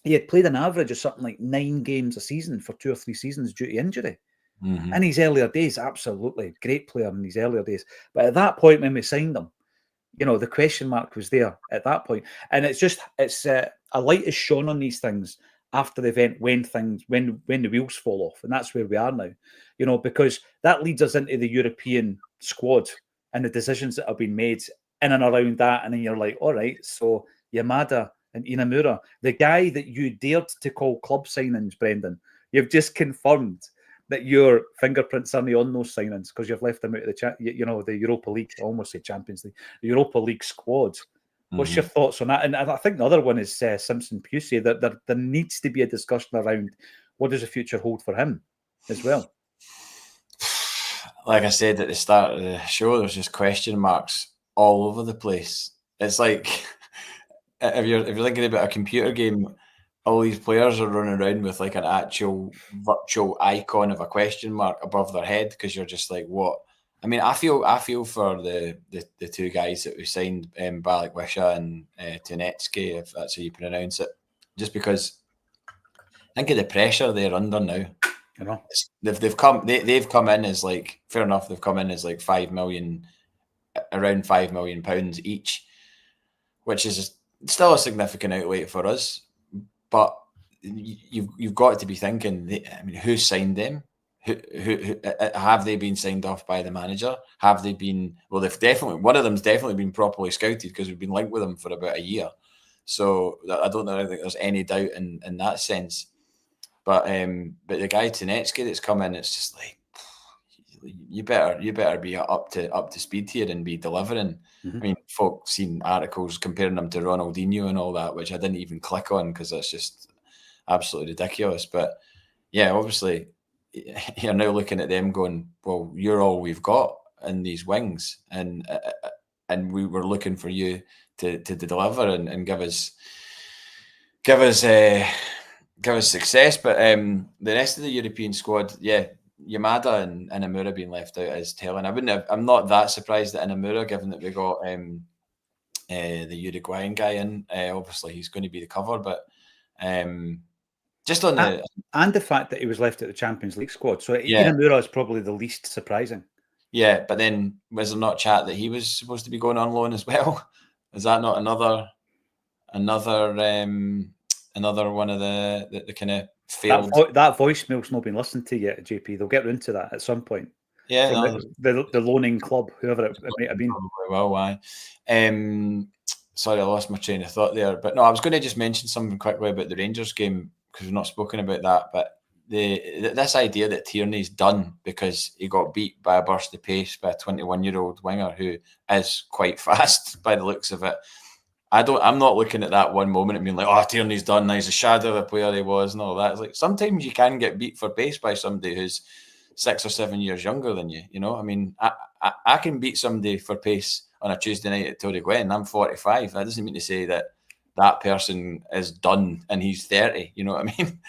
he had played an average of something like 9 games a season for 2 or 3 seasons due to injury. In his earlier days, absolutely great player in his earlier days. But at that point when we signed him, the question mark was there at that point. And it's a light is shone on these things after the event when the wheels fall off. And that's where we are now, because that leads us into the European squad and the decisions that have been made in and around that. And then you're like, all right, so Yamada and Inamura, the guy that you dared to call club signings, Brendan, you've just confirmed that your fingerprints aren't on those signings because you've left them out of the Europa League, I almost say Champions League, the Europa League squad. What's your thoughts on that? And I think the other one is Simpson Pusey, that there needs to be a discussion around what does the future hold for him as well. like I said at the start of the show, there's just question marks all over the place. It's like if you're thinking about a computer game, all these players are running around with like an actual virtual icon of a question mark above their head because you're just like, what? I mean, I feel for the two guys that we signed, Balikwisha and Tunetsky, if that's how you pronounce it, just because think of the pressure they're under now. You know, they've come in as like, fair enough, they've come in as like around £5 million each, which is still a significant outlay for us. But you've got to be thinking, I mean, who signed them? Who have they been signed off by the manager? Have they been? Well, they've definitely, one of them's definitely been properly scouted because we've been linked with them for about a year. So I don't think there's any doubt in that sense. But the guy Tunetsky that's come in, it's just like, you better be up to speed here and be delivering. Mm-hmm. I mean, folks seen articles comparing him to Ronaldinho and all that, which I didn't even click on because that's just absolutely ridiculous. But yeah, obviously you're now looking at them going, well, you're all we've got in these wings, and we were looking for you to deliver and give us success. But the rest of the European squad, yeah, Yamada and Inamura being left out is telling. I'm not that surprised at Inamura, given that we got the Uruguayan guy in. Obviously, he's going to be the cover, but just on the fact that he was left at the Champions League squad. So Inamura is probably the least surprising. Yeah, but then was there not chat that he was supposed to be going on loan as well? Is that not another one of the kind of failed? That voicemail's not been listened to yet, JP. They'll get into that at some point. Yeah, the loaning club, whoever it might have been. Well, why? Sorry, I lost my train of thought there. But no, I was going to just mention something quickly about the Rangers game because we've not spoken about that. But this idea that Tierney's done because he got beat by a burst of pace by a 21-year-old winger who is quite fast by the looks of it. I'm not looking at that one moment and being like, oh, Tierney's done. He's a shadow of the player he was and all that. It's like sometimes you can get beat for pace by somebody who's 6 or 7 years younger than you. You know, I mean, I can beat somebody for pace on a Tuesday night at Torry Gwen. I'm 45. That doesn't mean to say that person is done and he's 30. You know what I mean?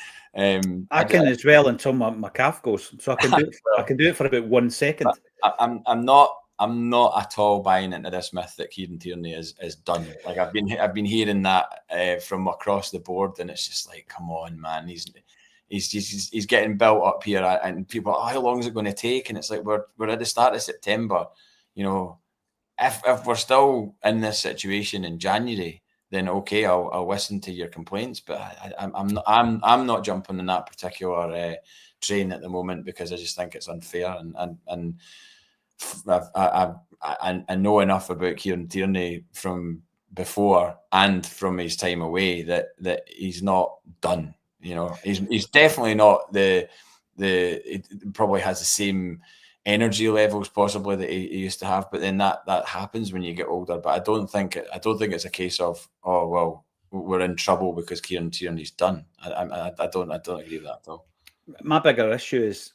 I can as well until my calf goes. So I can do it for about 1 second. I'm not at all buying into this myth that Kieran Tierney is done. Like I've been hearing that from across the board, and it's just like, come on, man, he's getting built up here, and people are, oh, how long is it going to take? And it's like we're at the start of September. You know, if we're still in this situation in January, then okay, I'll listen to your complaints, but I'm not jumping on that particular train at the moment because I just think it's unfair and. I know enough about Kieran Tierney from before and from his time away that he's not done. You know, he's definitely not he probably has the same energy levels possibly that he used to have, but then that happens when you get older. But I don't think it's a case of, oh well, we're in trouble because Kieran Tierney's done. I don't agree with that at all. My bigger issue is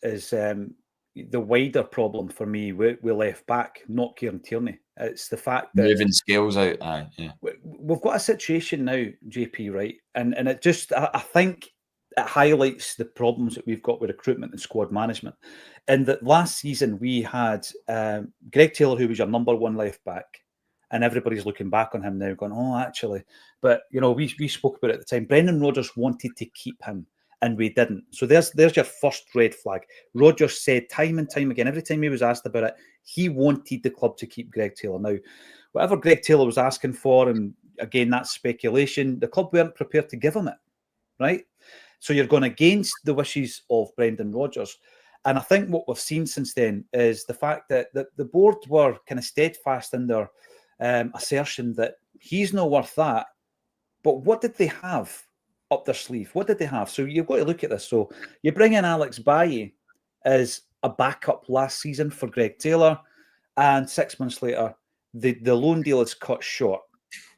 the wider problem for me with left back, not Kieran Tierney. It's the fact that moving scales out. Yeah, we've got a situation now, JP, right? And it just, I think it highlights the problems that we've got with recruitment and squad management. And that last season we had Greg Taylor, who was your number one left back, and everybody's looking back on him now, going, "Oh, actually," but you know, we spoke about it at the time. Brendan Rodgers wanted to keep him. And we didn't. So there's your first red flag. Rodgers said time and time again, every time he was asked about it, he wanted the club to keep Greg Taylor. Now, whatever Greg Taylor was asking for, and again, that's speculation, the club weren't prepared to give him it, right? So you're going against the wishes of Brendan Rodgers. And I think what we've seen since then is the fact that the board were kind of steadfast in their assertion that he's not worth that. But what did they have up their sleeve? What did they have? So you've got to look at this. So you bring in Alex Bailly as a backup last season for Greg Taylor, and 6 months later, the loan deal is cut short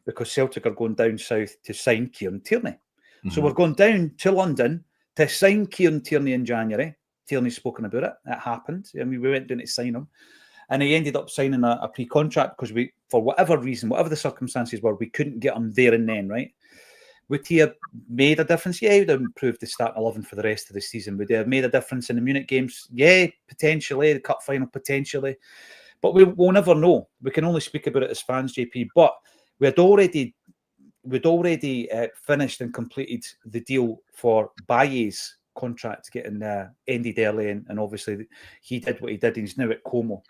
because Celtic are going down south to sign Kieran Tierney. Mm-hmm. So we're going down to London to sign Kieran Tierney in January, Tierney's spoken about it. It happened. I mean, we went down to sign him. And he ended up signing a pre-contract because we, for whatever reason, whatever the circumstances were, we couldn't get him there and then, right? Would he have made a difference? Yeah, he would have improved the starting 11 for the rest of the season. Would he have made a difference in the Munich games? Yeah, potentially. The cup final, potentially. But we'll never know. We can only speak about it as fans, JP. But we'd already finished and completed the deal for Baye's contract getting ended early, and obviously he did what he did, and he's now at Como.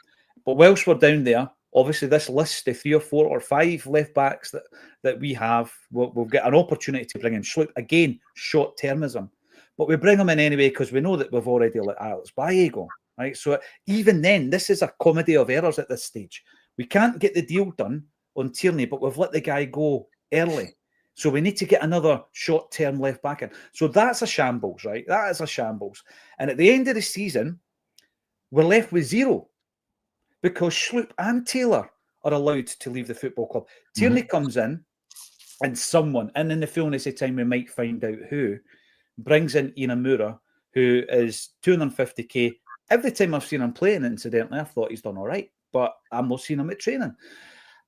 But whilst we're down there, obviously this list, the 3 or 4 or 5 left backs that we have, we'll get an opportunity to bring in. Again, short-termism. But we bring them in anyway because we know that we've already let Alex Baye go. Right? So even then, this is a comedy of errors at this stage. We can't get the deal done on Tierney, but we've let the guy go early. So we need to get another short-term left back in. So that's a shambles, right? That is a shambles. And at the end of the season, we're left with 0 because Sloop and Taylor are allowed to leave the football club. Tierney comes in, and someone, and in the fullness of time we might find out who, brings in Inamura, who is 250k. Every time I've seen him playing, incidentally, I thought he's done all right, but I'm not seeing him at training.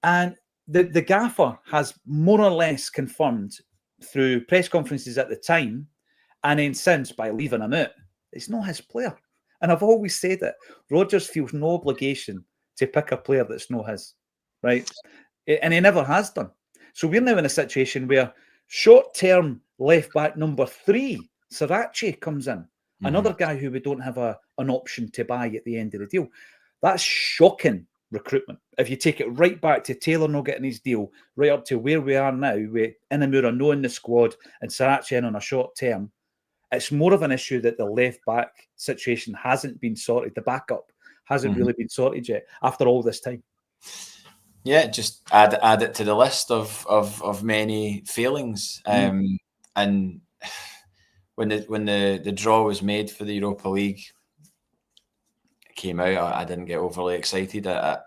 And the gaffer has more or less confirmed through press conferences at the time, and then since by leaving him out, it's not his player. And I've always said it. Rodgers feels no obligation to pick a player that's not his, right? And he never has done. So we're now in a situation where short-term left-back number 3, Sriracha, comes in. Another guy who we don't have an option to buy at the end of the deal. That's shocking recruitment. If you take it right back to Taylor not getting his deal, right up to where we are now, with Inamura knowing the squad and Sriracha in on a short term, it's more of an issue that the left-back situation hasn't been sorted. The backup hasn't really been sorted yet after all this time. Yeah, just add it to the list of many failings. And when the draw was made for the Europa League, it came out, I didn't get overly excited. I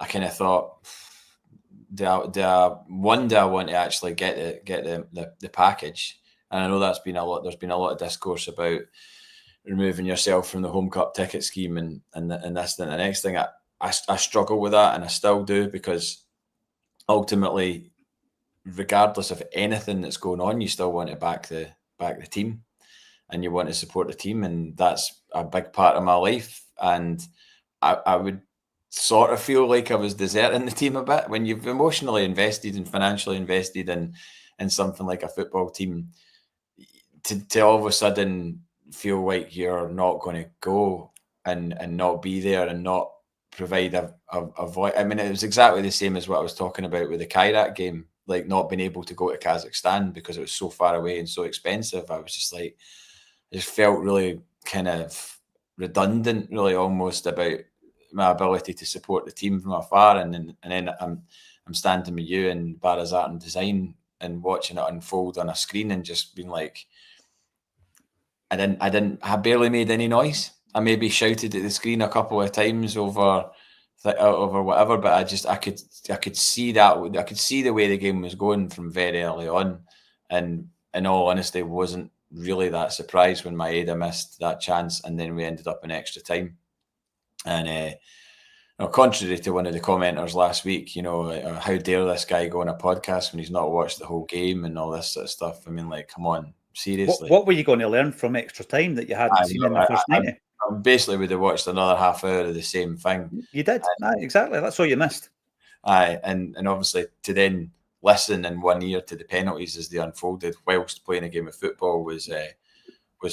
kind of thought, do I want to actually get the package? And I know there's been a lot of discourse about removing yourself from the home cup ticket scheme and this and the next thing. I struggle with that, and I still do, because ultimately, regardless of anything that's going on, you still want to back the team, and you want to support the team, and that's a big part of my life. And I would sort of feel like I was deserting the team a bit when you've emotionally invested and financially invested in something like a football team. To all of a sudden feel like you're not going to go and not be there and not provide a voice. I mean, it was exactly the same as what I was talking about with the Kairat game, like not being able to go to Kazakhstan because it was so far away and so expensive. I was just like, I just felt really kind of redundant, really almost, about my ability to support the team from afar. And then I'm standing with you in Barra's Art and Design and watching it unfold on a screen and just being like, I barely made any noise. I maybe shouted at the screen a couple of times over whatever, but I could see that. I could see the way the game was going from very early on, and in all honesty, wasn't really that surprised when Maeda missed that chance, and then we ended up in extra time. And contrary to one of the commenters last week, how dare this guy go on a podcast when he's not watched the whole game and all this sort of stuff. I mean, like, come on. Seriously. What were you going to learn from extra time that you hadn't seen in the first 90? I basically would have watched another half hour of the same thing. You did. Exactly. That's all you missed. And obviously to then listen in one ear to the penalties as they unfolded whilst playing a game of football was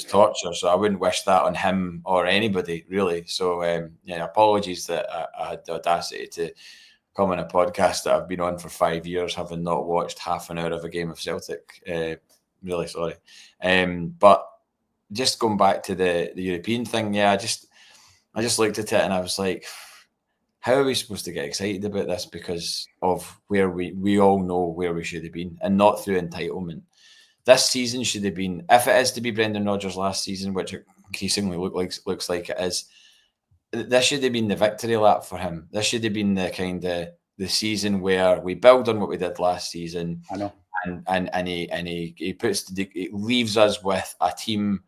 torture. So I wouldn't wish that on him or anybody, really. So apologies that I had the audacity to come on a podcast that I've been on for 5 years, having not watched half an hour of a game of Celtic. Really sorry. But just going back to the European thing, I just looked at it and I was like, how are we supposed to get excited about this? Because of where we all know where we should have been, and not through entitlement. This season should have been, if it is to be Brendan Rodgers' last season, which it increasingly looks like it is, this should have been the victory lap for him. This should have been the kind of the season where we build on what we did last season. I know. And he leaves us with a team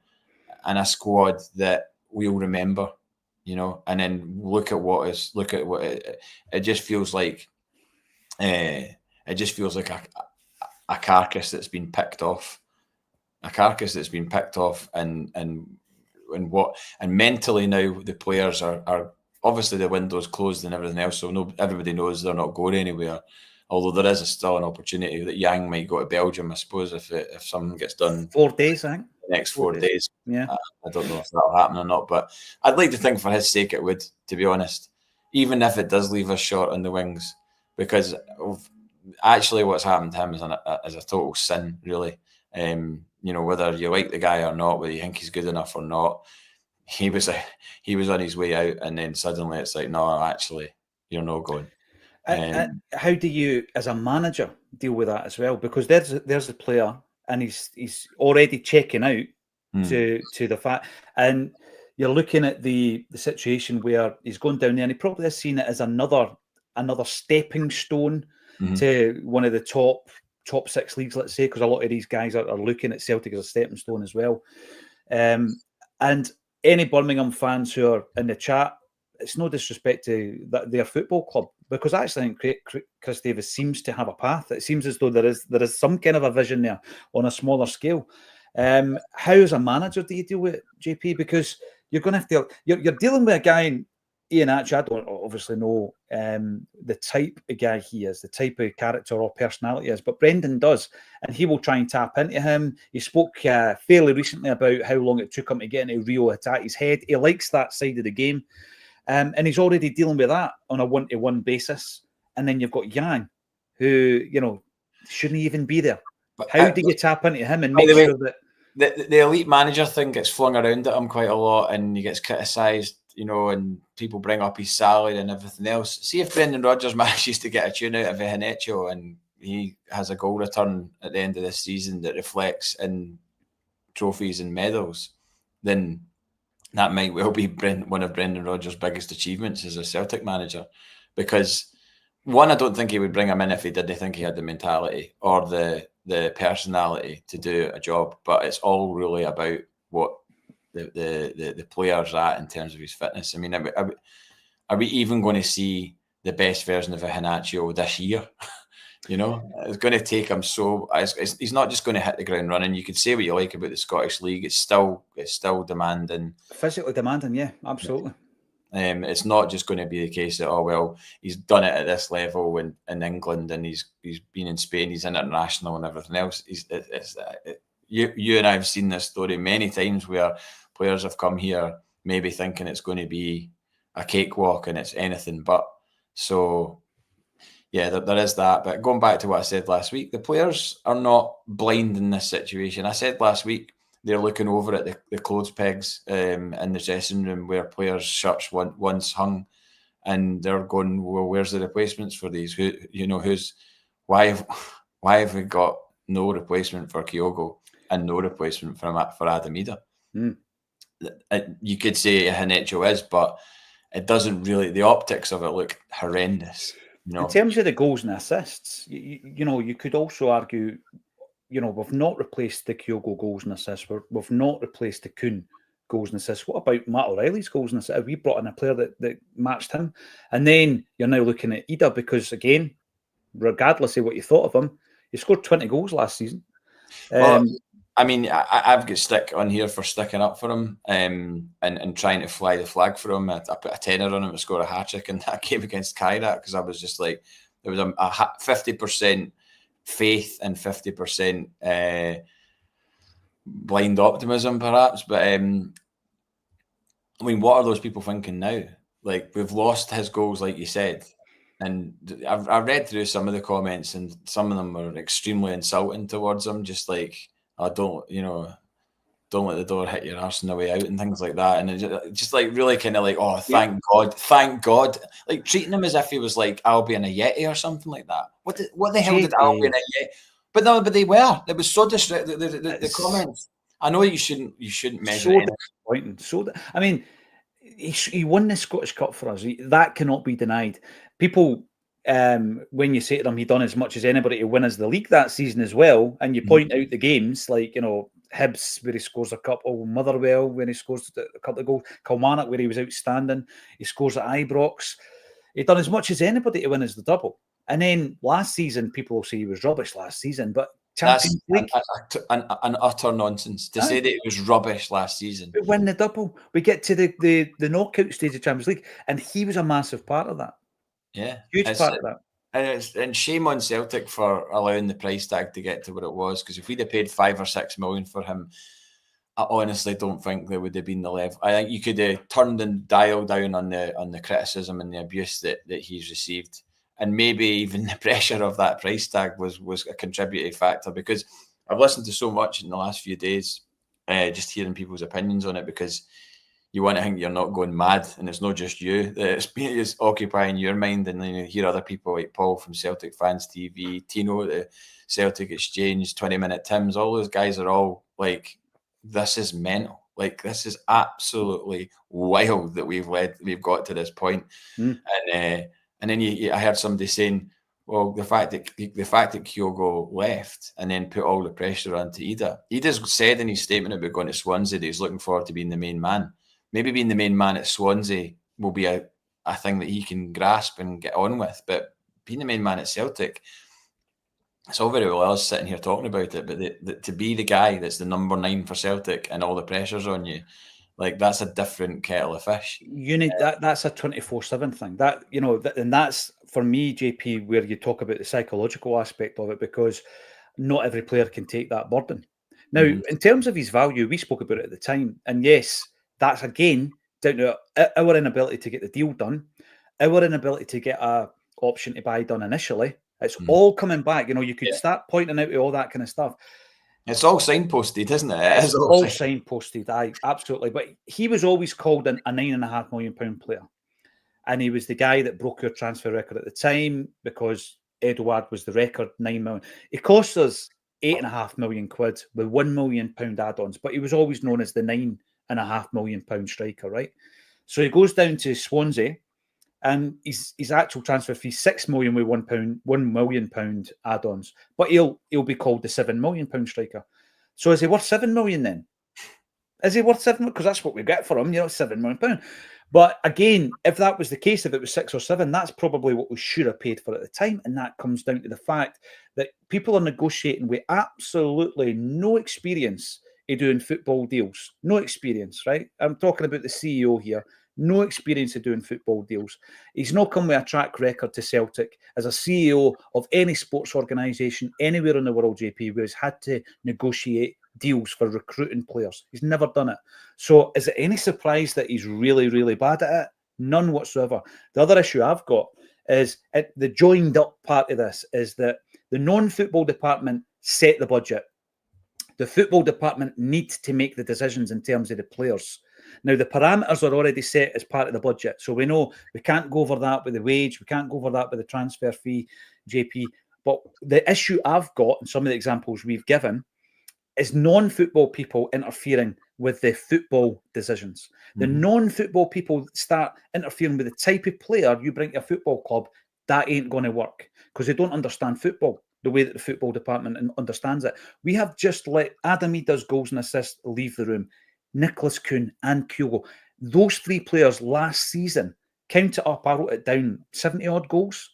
a squad that we'll remember, you know. And then look at what it just feels like. It just feels like a carcass that's been picked off, and mentally now the players are obviously the window's closed and everything else, so everybody knows they're not going anywhere. Although there is still an opportunity that Yang might go to Belgium, I suppose, if something gets done. 4 days, I think. The next 4 days. Yeah. I don't know if that'll happen or not, but I'd like to think for his sake it would, to be honest, even if it does leave us short on the wings, because actually what's happened to him is a total sin, really. You know, whether you like the guy or not, whether you think he's good enough or not, he was on his way out, and then suddenly it's like, no, actually, you're not going. How do you, as a manager, deal with that as well? Because there's a player, and he's already checking out to the fact, and you're looking at the situation where he's going down there, and he probably has seen it as another stepping stone to one of the top 6 leagues, let's say, because a lot of these guys are looking at Celtic as a stepping stone as well. And any Birmingham fans who are in the chat, it's no disrespect to their football club, because I actually think Chris Davis seems to have a path. It seems as though there is some kind of a vision there on a smaller scale. How, as a manager, do you deal with it, JP? Because you're going to have to. You're dealing with a guy, Ian Atch. I don't obviously know the type of guy he is, the type of character or personality he is, but Brendan does, and he will try and tap into him. He spoke fairly recently about how long it took him to get into Rio Hatate's head. He likes that side of the game. And he's already dealing with that on a one-to-one basis. And then you've got Yang, who, you know, shouldn't even be there. But how do you tap into him and make sure that... The elite manager thing gets flung around at him quite a lot, and he gets criticised, you know, and people bring up his salary and everything else. See if Brendan Rodgers manages to get a tune out of Iheanacho and he has a goal return at the end of this season that reflects in trophies and medals, then that might well be one of Brendan Rodgers' biggest achievements as a Celtic manager. Because, one, I don't think he would bring him in if he didn't think he had the mentality or the personality to do a job. But it's all really about what the player's at in terms of his fitness. I mean, are we even going to see the best version of Iheanacho this year? You know, it's going to take him he's not just going to hit the ground running. You could say what you like about the Scottish League. It's still demanding. Physically demanding, yeah, absolutely. It's not just going to be the case that, oh, well, he's done it at this level in England and he's been in Spain, he's international and everything else. You and I have seen this story many times where players have come here maybe thinking it's going to be a cakewalk and it's anything but. So... yeah, there is that. But going back to what I said last week, the players are not blind in this situation. I said last week they're looking over at the clothes pegs in the dressing room where players' shirts once hung, and they're going, well, where's the replacements for these? Why have we got no replacement for Kyogo and no replacement for Adam Ida? You could say Iheanacho is, but it doesn't really. The optics of it look horrendous. In terms of the goals and assists, you could also argue, we've not replaced the Kyogo goals and assists. We've not replaced the Kuhn goals and assists. What about Matt O'Reilly's goals and assists? Have we brought in a player that matched him? And then you're now looking at Ida because, again, regardless of what you thought of him, he scored 20 goals last season. Well, I mean, I've got stick on here for sticking up for him and trying to fly the flag for him. I put a tenner on him to score a hat-trick in that game against Kairat because I was just like, there was a 50% faith and 50% blind optimism, perhaps. But, I mean, what are those people thinking now? Like, we've lost his goals, like you said. And I've read through some of the comments and some of them are extremely insulting towards him, just like, don't let the door hit your arse on the way out and things like that. And it just like really kind of like, oh, thank God. Like treating him as if he was like Albion a Yeti or something like that. What the hell did Albion a Yeti? But no, but they were. It was so disrespectful. The comments. I know you shouldn't measure it. I mean, he won the Scottish Cup for us. That cannot be denied. People, when you say to them, he done as much as anybody to win us the league that season as well, and you point out the games, like, Hibs, where he scores a couple, Motherwell, when he scores a couple of goals, Kilmarnock, where he was outstanding, he scores at Ibrox. He'd done as much as anybody to win as the double. And then last season, people will say he was rubbish last season, but Champions League. An utter nonsense to say that it was rubbish last season. We win the double. We get to the knockout stage of Champions League, and he was a massive part of that. Yeah. Huge part of that. And shame on Celtic for allowing the price tag to get to what it was, because if we'd have paid 5 or 6 million for him, I honestly don't think there would have been the level. I think you could have turned the dial down on the criticism and the abuse that he's received. And maybe even the pressure of that price tag was a contributing factor, because I've listened to so much in the last few days, just hearing people's opinions on it, because you want to think you're not going mad, and it's not just you that it's occupying your mind. And then you hear other people like Paul from Celtic Fans TV, Tino, the Celtic Exchange, 20-Minute Tims, all those guys are all like, this is mental. Like, this is absolutely wild that we've got to this point. And then I heard somebody saying, well, the fact that Kyogo left and then put all the pressure onto Ida. Ida's said in his statement about going to Swansea that he's looking forward to being the main man. Maybe being the main man at Swansea will be a thing that he can grasp and get on with. But being the main man at Celtic, it's all very well us sitting here talking about it, but to be the guy that's the number 9 for Celtic and all the pressure's on you, like, that's a different kettle of fish. You need that's a 24/7 thing. That, you know, and that's for me, JP, where you talk about the psychological aspect of it, because not every player can take that burden. Now, in terms of his value, we spoke about it at the time, and yes, that's again down to our inability to get the deal done, our inability to get a option to buy done initially. It's all coming back. You know, you could start pointing out to all that kind of stuff. It's all signposted, isn't it? It's all signposted, absolutely. But he was always called a £9.5 million player. And he was the guy that broke your transfer record at the time, because Edouard was the record, 9 million. It cost us £8.5 million with £1 million add-ons, but he was always known as the £9.5 million striker, right? So he goes down to Swansea, and his actual transfer fee £6 million with £1 million add-ons, but he'll be called the £7 million striker. So is he worth £7 million then? Is he worth 7? Because that's what we get for him, you know, £7 million. But again, if that was the case, if it was 6 or 7, that's probably what we should have paid for at the time. And that comes down to the fact that people are negotiating with absolutely no experience in doing football deals. No experience, right? I'm talking about the CEO here. No experience of doing football deals. He's not come with a track record to Celtic as a CEO of any sports organisation anywhere in the world, JP, where he's had to negotiate deals for recruiting players. He's never done it. So is it any surprise that he's really, really bad at it? None whatsoever. The other issue I've got is the joined up part of this is that the non-football department set the budget. The football department needs to make the decisions in terms of the players. Now, the parameters are already set as part of the budget. So we know we can't go over that with the wage. We can't go over that with the transfer fee, JP. But the issue I've got, and some of the examples we've given, is non-football people interfering with the football decisions. The non-football people start interfering with the type of player you bring to a football club. That ain't going to work, because they don't understand football the way that the football department understands it. We have just let Adami does goals and assists leave the room. Nicholas Kuhn and Kyogo. Those 3 players last season, count it up, I wrote it down, 70-odd goals.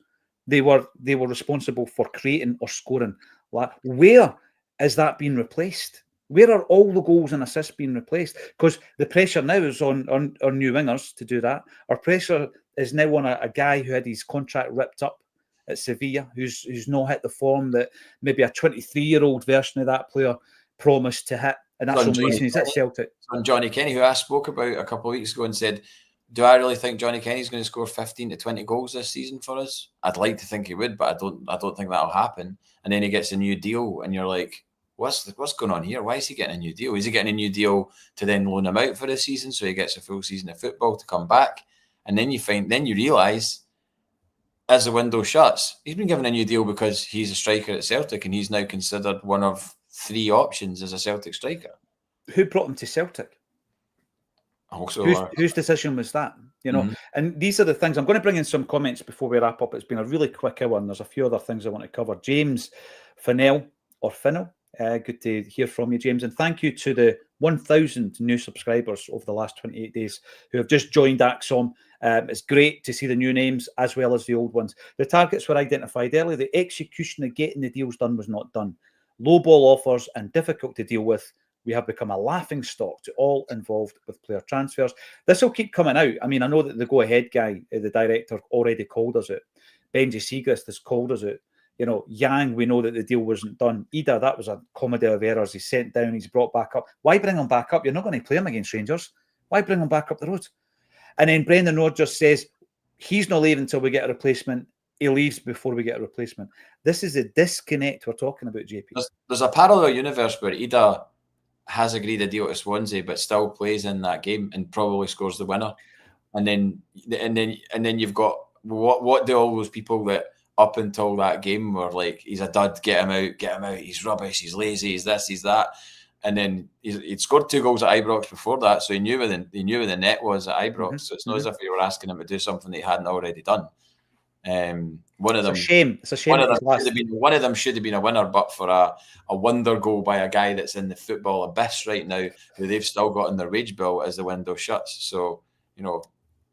They were responsible for creating or scoring. Where is that being replaced? Where are all the goals and assists being replaced? Because the pressure now is on new wingers to do that. Our pressure is now on a guy who had his contract ripped up at Sevilla, who's not hit the form that maybe a 23-year-old version of that player promised to hit. And that's the only reason he's at Celtic. And Johnny Kenny, who I spoke about a couple of weeks ago, and said, do I really think Johnny Kenny's going to score 15 to 20 goals this season for us? I'd like to think he would, but I don't think that'll happen. And then he gets a new deal, and you're like, what's going on here? Why is he getting a new deal? Is he getting a new deal to then loan him out for a season so he gets a full season of football to come back? And then you realise, as the window shuts, he's been given a new deal because he's a striker at Celtic, and he's now considered one of 3 options as a Celtic striker. Who brought him to Celtic? Also, whose decision was that? You know, and these are the things. I'm going to bring in some comments before we wrap up. It's been a really quick hour, and there's a few other things I want to cover. James Fennell, Good to hear from you, James. And thank you to the 1,000 new subscribers over the last 28 days who have just joined Acsom. It's great to see the new names as well as the old ones. The targets were identified early. The execution of getting the deals done was not done. Low ball offers and difficult to deal with. We have become a laughing stock to all involved with player transfers. This will keep coming out. I mean, I know that the go-ahead guy, the director, already called us out. Benji Siegrist has called us out. Yang, we know that the deal wasn't done. Ida, that was a comedy of errors. He's sent down, he's brought back up. Why bring him back up? You're not going to play him against Rangers. Why bring him back up the road? And then Brendan Rodgers says he's not leaving until we get a replacement. He leaves before we get a replacement. This is a disconnect we're talking about, JP. There's a parallel universe where Ida has agreed a deal to Swansea, but still plays in that game and probably scores the winner. And then you've got what do all those people that up until that game were like, he's a dud, get him out, he's rubbish, he's lazy, he's this, he's that. And then he'd scored 2 goals at Ibrox before that, so he knew where the net was at Ibrox. So it's not as if you were asking him to do something that he hadn't already done. It's a shame. One of them should have been a winner, but for a wonder goal by a guy that's in the football abyss right now, who they've still got in their wage bill as the window shuts. So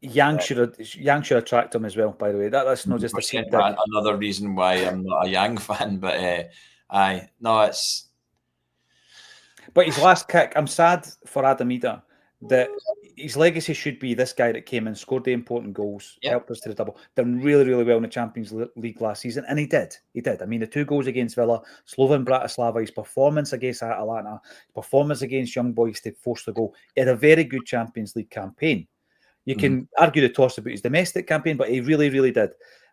Yang should attract him as well. By the way, that's not just another reason why I'm not a Yang fan. But it's. But his last kick, I'm sad for Adam Ida that his legacy should be this guy that came in, scored the important goals, helped us to the double, done really, really well in the Champions League last season, and he did. I mean, the 2 goals against Villa, Slovan Bratislava, his performance against Atalanta, his performance against Young Boys to force the goal. He had a very good Champions League campaign. You can argue the toss about his domestic campaign, but he really, really did.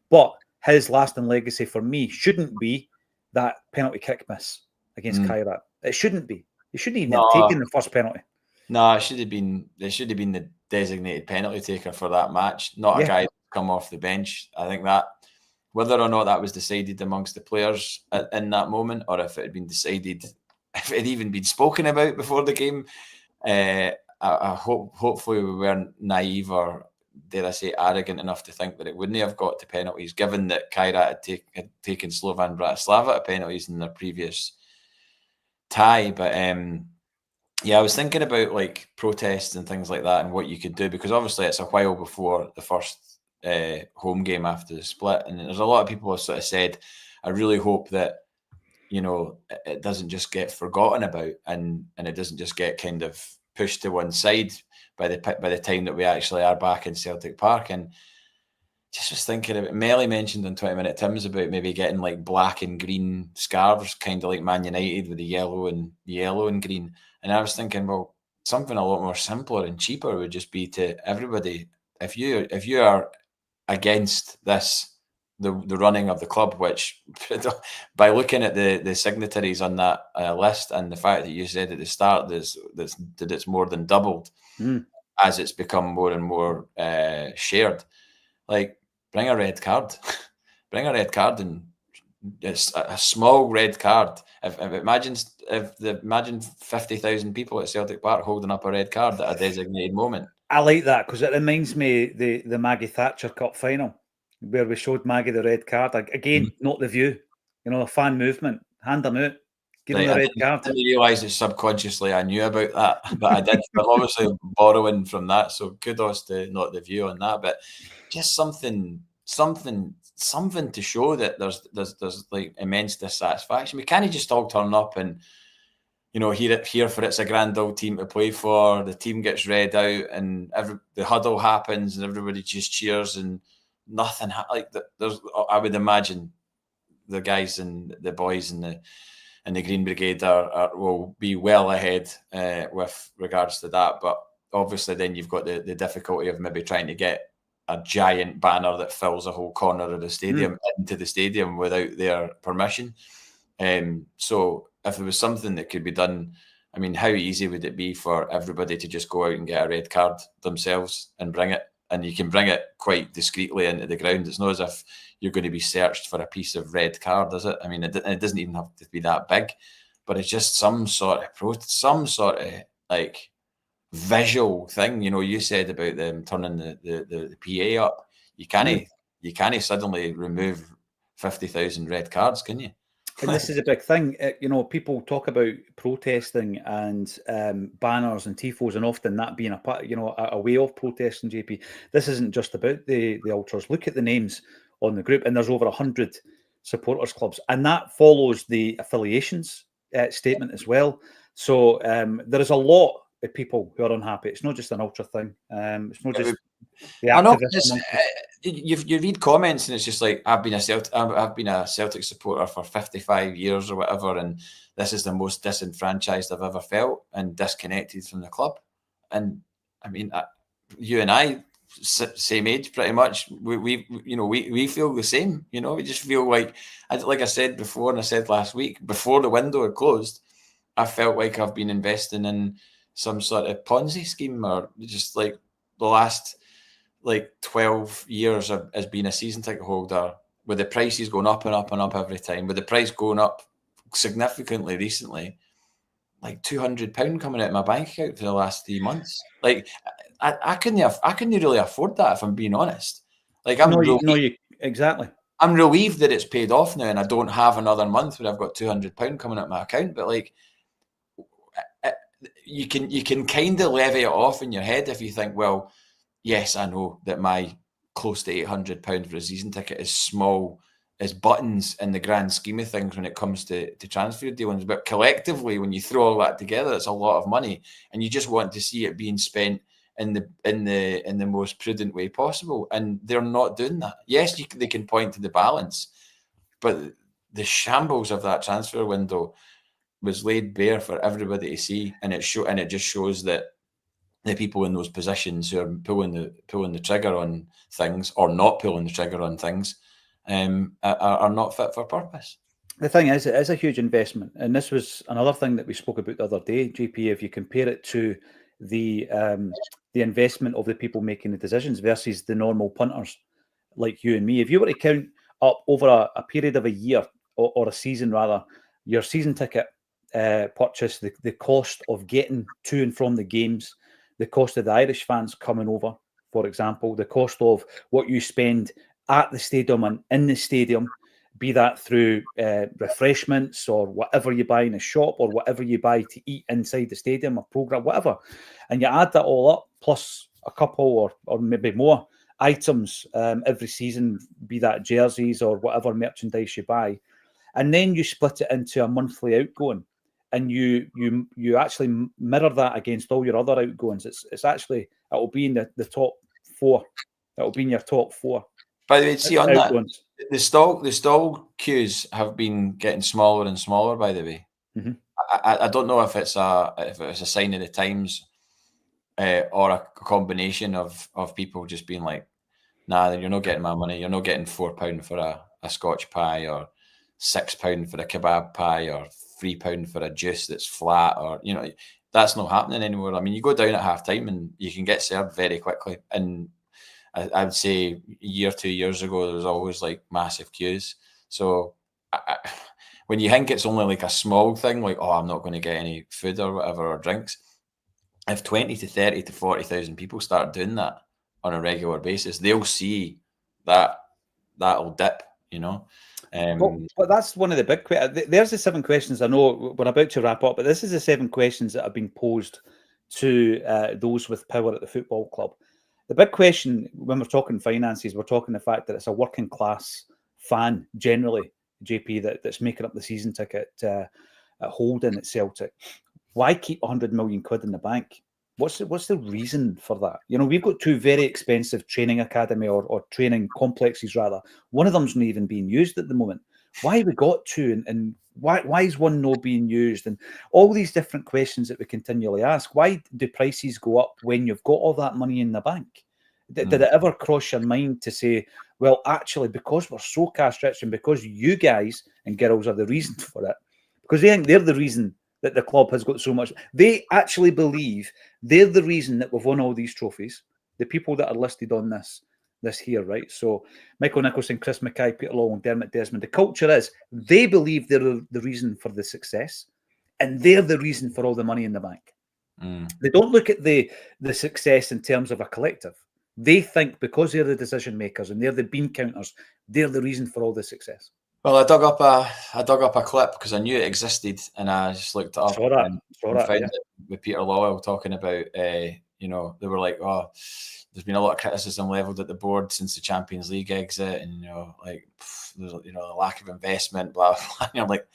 But his lasting legacy for me shouldn't be that penalty kick miss against Kairat. It shouldn't be. He shouldn't even have taken the first penalty. No, it should have been the designated penalty taker for that match, not a guy to come off the bench. I think that whether or not that was decided amongst the players in that moment, or if it had been decided, if it had even been spoken about before the game, I hopefully we weren't naive or, dare I say, arrogant enough to think that it wouldn't have got to penalties, given that Kairat had taken Slovan Bratislava to penalties in their previous tie. But I was thinking about like protests and things like that and what you could do, because obviously it's a while before the first home game after the split, and there's a lot of people who have sort of said, I really hope that it doesn't just get forgotten about and it doesn't just get kind of pushed to one side by the time that we actually are back in Celtic Park. And just was thinking about, Melly mentioned on 20 Minute Tims about maybe getting like black and green scarves, kind of like Man United with the yellow and green. And I was thinking, well, something a lot more simpler and cheaper would just be to everybody, if you are against this, the running of the club, which by looking at the signatories on that list and the fact that you said at the start that it's more than doubled as it's become more and more shared, like, bring a red card. Bring a red card, and it's a small red card. Imagine 50,000 people at Celtic Park holding up a red card at a designated moment. I like that, because it reminds me the Maggie Thatcher Cup final, where we showed Maggie the red card. Again, not the view. A fan movement. Hand them out. Give them the red card. I didn't realise that subconsciously I knew about that, but I did. I'm obviously borrowing from that, so kudos to not the view on that, but just something to show that there's like immense dissatisfaction. We can't just all turn up and here for it's a grand old team to play for. The team gets read out and the huddle happens and everybody just cheers and nothing I would imagine the guys and the boys and the Green Brigade will be well ahead with regards to that. But obviously then you've got the difficulty of maybe trying to get a giant banner that fills a whole corner of the stadium into the stadium without their permission. So if there was something that could be done, I mean, how easy would it be for everybody to just go out and get a red card themselves and bring it? And you can bring it quite discreetly into the ground. It's not as if you're going to be searched for a piece of red card, is it? I mean, it doesn't even have to be that big, but it's just some sort of like visual thing. You said about them turning the PA up. You can't suddenly remove 50,000 red cards, can you? And this is a big thing. You know, people talk about protesting and banners and tifos, and often that being a part, you know, a way of protesting. JP, this isn't just about the ultras. Look at the names on the group, and there's over 100 supporters clubs, and that follows the affiliations statement as well. So there is a lot of people who are unhappy. It's not just an ultra thing. It's not just the activists. You read comments and it's just like, I've been a Celtic supporter for 55 years or whatever, and this is the most disenfranchised I've ever felt and disconnected from the club. And I mean, you and I, same age pretty much. We feel the same. You know, we just feel like I said before, and I said last week, before the window had closed, I felt like I've been investing in some sort of Ponzi scheme, or just like the last 12 years as being a season ticket holder, with the prices going up and up and up every time, with the price going up significantly recently, like £200 coming out of my bank account for the last 3 months. Like I couldn't really afford that, if I'm being honest. Like exactly. I'm relieved that it's paid off now and I don't have another month where I've got £200 coming out of my account. But like, you can kind of levy it off in your head if you think, well, yes, I know that my close to £800 for a season ticket is small as buttons in the grand scheme of things when it comes to transfer dealings. But collectively, when you throw all that together, it's a lot of money, and you just want to see it being spent in the most prudent way possible. And they're not doing that. Yes, they can point to the balance, but the shambles of that transfer window was laid bare for everybody to see, and it just shows that the people in those positions who are pulling the trigger on things, or not pulling the trigger on things, are not fit for purpose. The thing is, it is a huge investment, and this was another thing that we spoke about the other day, JP. If you compare it to the investment of the people making the decisions versus the normal punters like you and me, if you were to count up over a period of a year or a season rather, your season ticket purchase, the cost of getting to and from the games, the cost of the Irish fans coming over, for example, the cost of what you spend at the stadium and in the stadium, be that through refreshments or whatever you buy in a shop or whatever you buy to eat inside the stadium, a programme, whatever. And you add that all up, plus a couple or maybe more items every season, be that jerseys or whatever merchandise you buy. And then you split it into a monthly outgoing. And you actually mirror that against all your other outgoings. It's actually, it will be in the top four. It will be in your top four. By the way, see on outgoings. That, the stall queues have been getting smaller and smaller. By the way, mm-hmm. I don't know if it's a sign of the times, or a combination of people just being like, nah, you're not getting my money. You're not getting £4 for a Scotch pie, or £6 for a kebab pie, or £3 for a juice that's flat, or, you know, that's not happening anymore. I mean, you go down at half time and you can get served very quickly. And I would say a year, 2 years ago, there was always like massive queues. So when you think it's only like a small thing, like, oh, I'm not going to get any food or whatever, or drinks, if 20 to 30 to 40,000 people start doing that on a regular basis, they'll see that'll dip, you know. But that's one of the big questions. There's the 7 questions. I know we're about to wrap up, but this is the 7 questions that have been posed to those with power at the football club. The big question when we're talking finances, we're talking the fact that it's a working class fan generally, JP, that's making up the season ticket at holding at Celtic. Why keep 100 million quid in the bank? What's the reason for that? You know, we've got 2 very expensive training academy or training complexes rather. One of them's not even being used at the moment. Why have we got 2 and why is one not being used? And all these different questions that we continually ask. Why do prices go up when you've got all that money in the bank? Did it ever cross your mind to say, well, actually, because we're so cash rich and because you guys and girls are the reason for it, because they think they're the reason that the club has got so much. They actually believe they're the reason that we've won all these trophies. The people that are listed on this here, right? So Michael Nicholson, Chris Mackay, Peter Long, Dermot Desmond. The culture is they believe they're the reason for the success, and they're the reason for all the money in the bank. They don't look at the success in terms of a collective. They think because they're the decision makers and they're the bean counters, they're the reason for all the success. Well, I dug up a clip because I knew it existed, and I just looked it up Saw that. and found Yeah. it with Peter Lawwell talking about, you know, they were like, oh, there's been a lot of criticism levelled at the board since the Champions League exit, and you know, like, there's, you know, the lack of investment, blah blah. blah. And I'm like,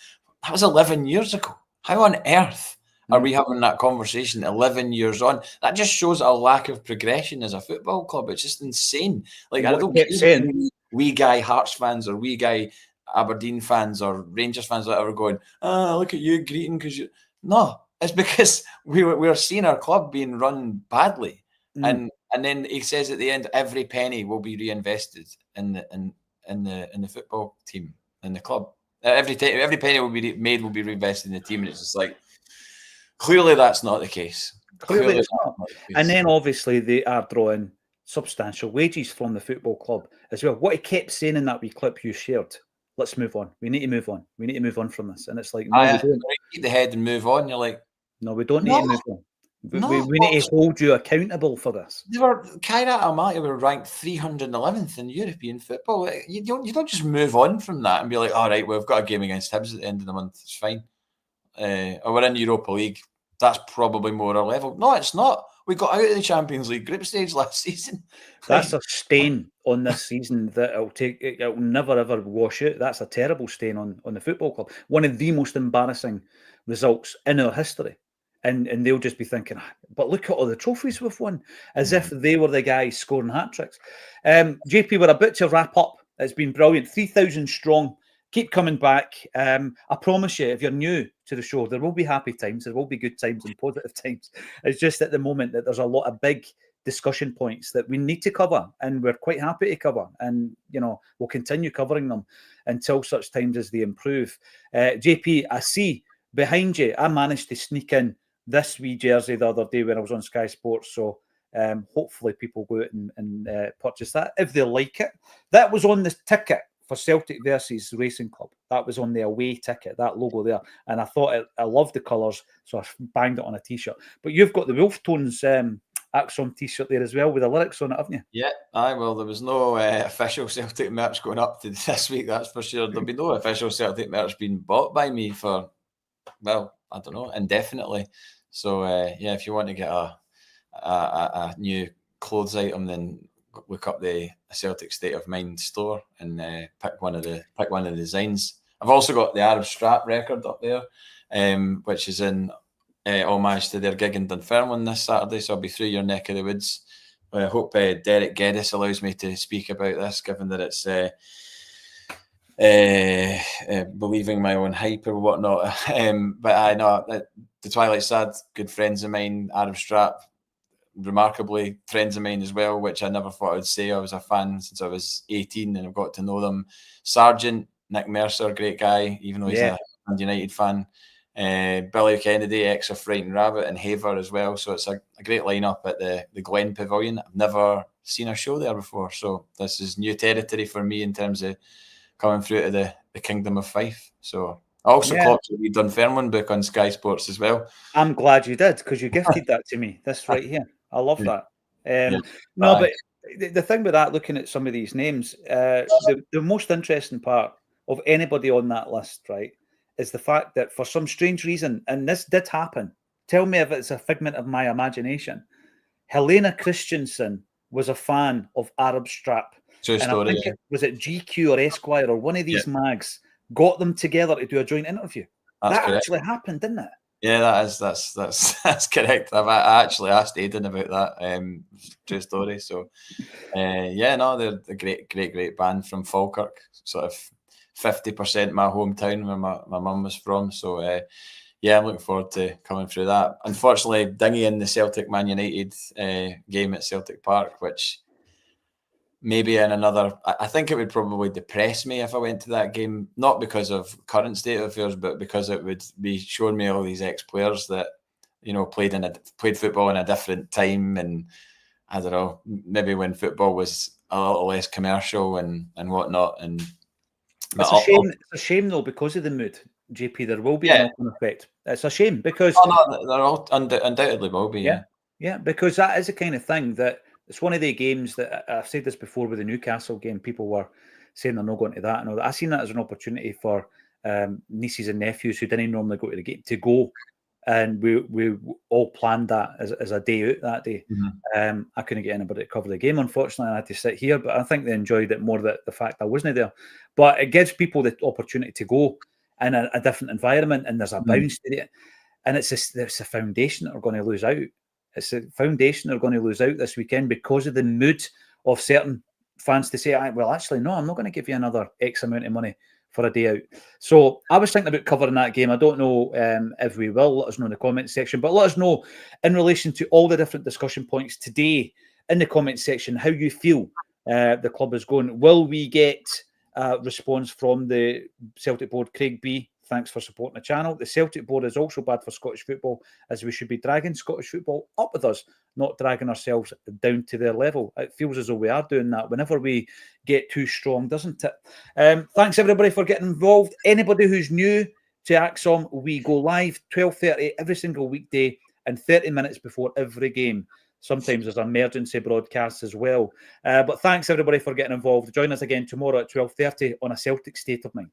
that was 11 years ago. How on earth are we having that conversation 11 years on? That just shows a lack of progression as a football club. It's just insane. Like, I don't kept saying, we guy Hearts fans or we guy Aberdeen fans or Rangers fans that are going, look at you greeting because you. No, it's because we're seeing our club being run badly, and then he says at the end, every penny will be reinvested in the football team, in the club. Every penny will be made will be reinvested in the team, and it's just like, clearly that's not the case. Clearly it's not. And then obviously they are drawing substantial wages from the football club as well. What he kept saying in that wee clip you shared, let's move on. We need to move on. We need to move on from this. And it's like, no, we don't. Keep the head and move on. You're like, no, we don't need to move on. No, we need to hold you accountable for this. They were Kairat Almaty were ranked 311th in European football. You don't just move on from that and be like, all right, well, we've got a game against Hibs at the end of the month. It's fine. Or we're in Europa League. That's probably more our level. No, it's not. We got out of the Champions League group stage last season. That's a stain on this season that it'll never ever wash out. That's a terrible stain on the football club. One of the most embarrassing results in our history. And they'll just be thinking, but look at all the trophies we've won, as if they were the guys scoring hat-tricks. JP, we're about to wrap up. It's been brilliant. 3,000 strong. Keep coming back. I promise you, if you're new to the show, there will be happy times. There will be good times and positive times. It's just at the moment that there's a lot of big discussion points that we need to cover, and we're quite happy to cover. And, you know, we'll continue covering them until such times as they improve. JP, I see behind you, I managed to sneak in this wee jersey the other day when I was on Sky Sports. So hopefully people go out and purchase that if they like it. That was on the ticket for Celtic versus Racing Club. That was on the away ticket, that logo there. And I thought I loved the colours, so I banged it on a T-shirt. But you've got the Wolf Tones Acsom T-shirt there as well with the lyrics on it, haven't you? Yeah, well, there was no official Celtic merch going up to this week, that's for sure. There'll be no official Celtic merch being bought by me for, well, I don't know, indefinitely. So, yeah, if you want to get a new clothes item, then look up the Celtic State of Mind store and pick one of the designs. I've also got the Arab Strap record up there, which is in homage to their gig in Dunfermline this Saturday. So I'll be through your neck of the woods. I hope Derek Geddes allows me to speak about this, given that it's believing my own hype or whatnot. But I know the Twilight Sad, good friends of mine, Arab Strap, remarkably friends of mine as well, which I never thought I'd say. I was a fan since I was 18 and I've got to know them. Sargent, Nick Mercer, great guy, even though he's a United fan. Billy Kennedy, ex of Frightened Rabbit, and Haver as well. So it's a great lineup at the Glen Pavilion. I've never seen a show there before, so this is new territory for me in terms of coming through to the Kingdom of Fife. So I also clocked the Dunfermline book on Sky Sports as well. I'm glad you did, because you gifted that to me. This right here. I love that. No, but the thing with that, looking at some of these names, the most interesting part of anybody on that list, right, is the fact that for some strange reason, and this did happen, tell me if it's a figment of my imagination, Helena Christensen was a fan of Arab Strap. True story. And I think was it GQ or Esquire or one of these mags got them together to do a joint interview. That actually happened, didn't it? Yeah, that's correct. I actually asked Aidan about that. True story. So, no, they're a great band from Falkirk, sort of 50% my hometown where my mum was from. So, I'm looking forward to coming through that. Unfortunately, dinghy in the Celtic Man United game at Celtic Park, which maybe in another, I think it would probably depress me if I went to that game, not because of current state of affairs, but because it would be showing me all these ex-players that, you know, played football in a different time, and I don't know, maybe when football was a little less commercial and whatnot. And it's a shame though, because of the mood, JP. There will be an knock-on effect. It's a shame because they're all undoubtedly will be. Yeah, because that is the kind of thing that. It's one of the games that I've said this before with the Newcastle game. People were saying they're not going to that and all that. I seen that as an opportunity for nieces and nephews who didn't normally go to the game to go. And we all planned that as a day out that day. I couldn't get anybody to cover the game, unfortunately. I had to sit here, but I think they enjoyed it more the fact I wasn't there. But it gives people the opportunity to go in a different environment, and there's a bounce to it. And it's a foundation that are going to lose out. It's a foundation that are going to lose out this weekend because of the mood of certain fans to say, well, actually, no, I'm not going to give you another X amount of money for a day out. So I was thinking about covering that game. I don't know if we will. Let us know in the comment section. But let us know in relation to all the different discussion points today in the comment section how you feel the club is going. Will we get a response from the Celtic board? Craig B, thanks for supporting the channel. The Celtic board is also bad for Scottish football, as we should be dragging Scottish football up with us, not dragging ourselves down to their level. It feels as though we are doing that whenever we get too strong, doesn't it? Thanks everybody for getting involved. Anybody who's new to Acsom, we go live 12:30 every single weekday and 30 minutes before every game. Sometimes there's emergency broadcasts as well. But thanks everybody for getting involved. Join us again tomorrow at 12:30 on A Celtic State of Mind.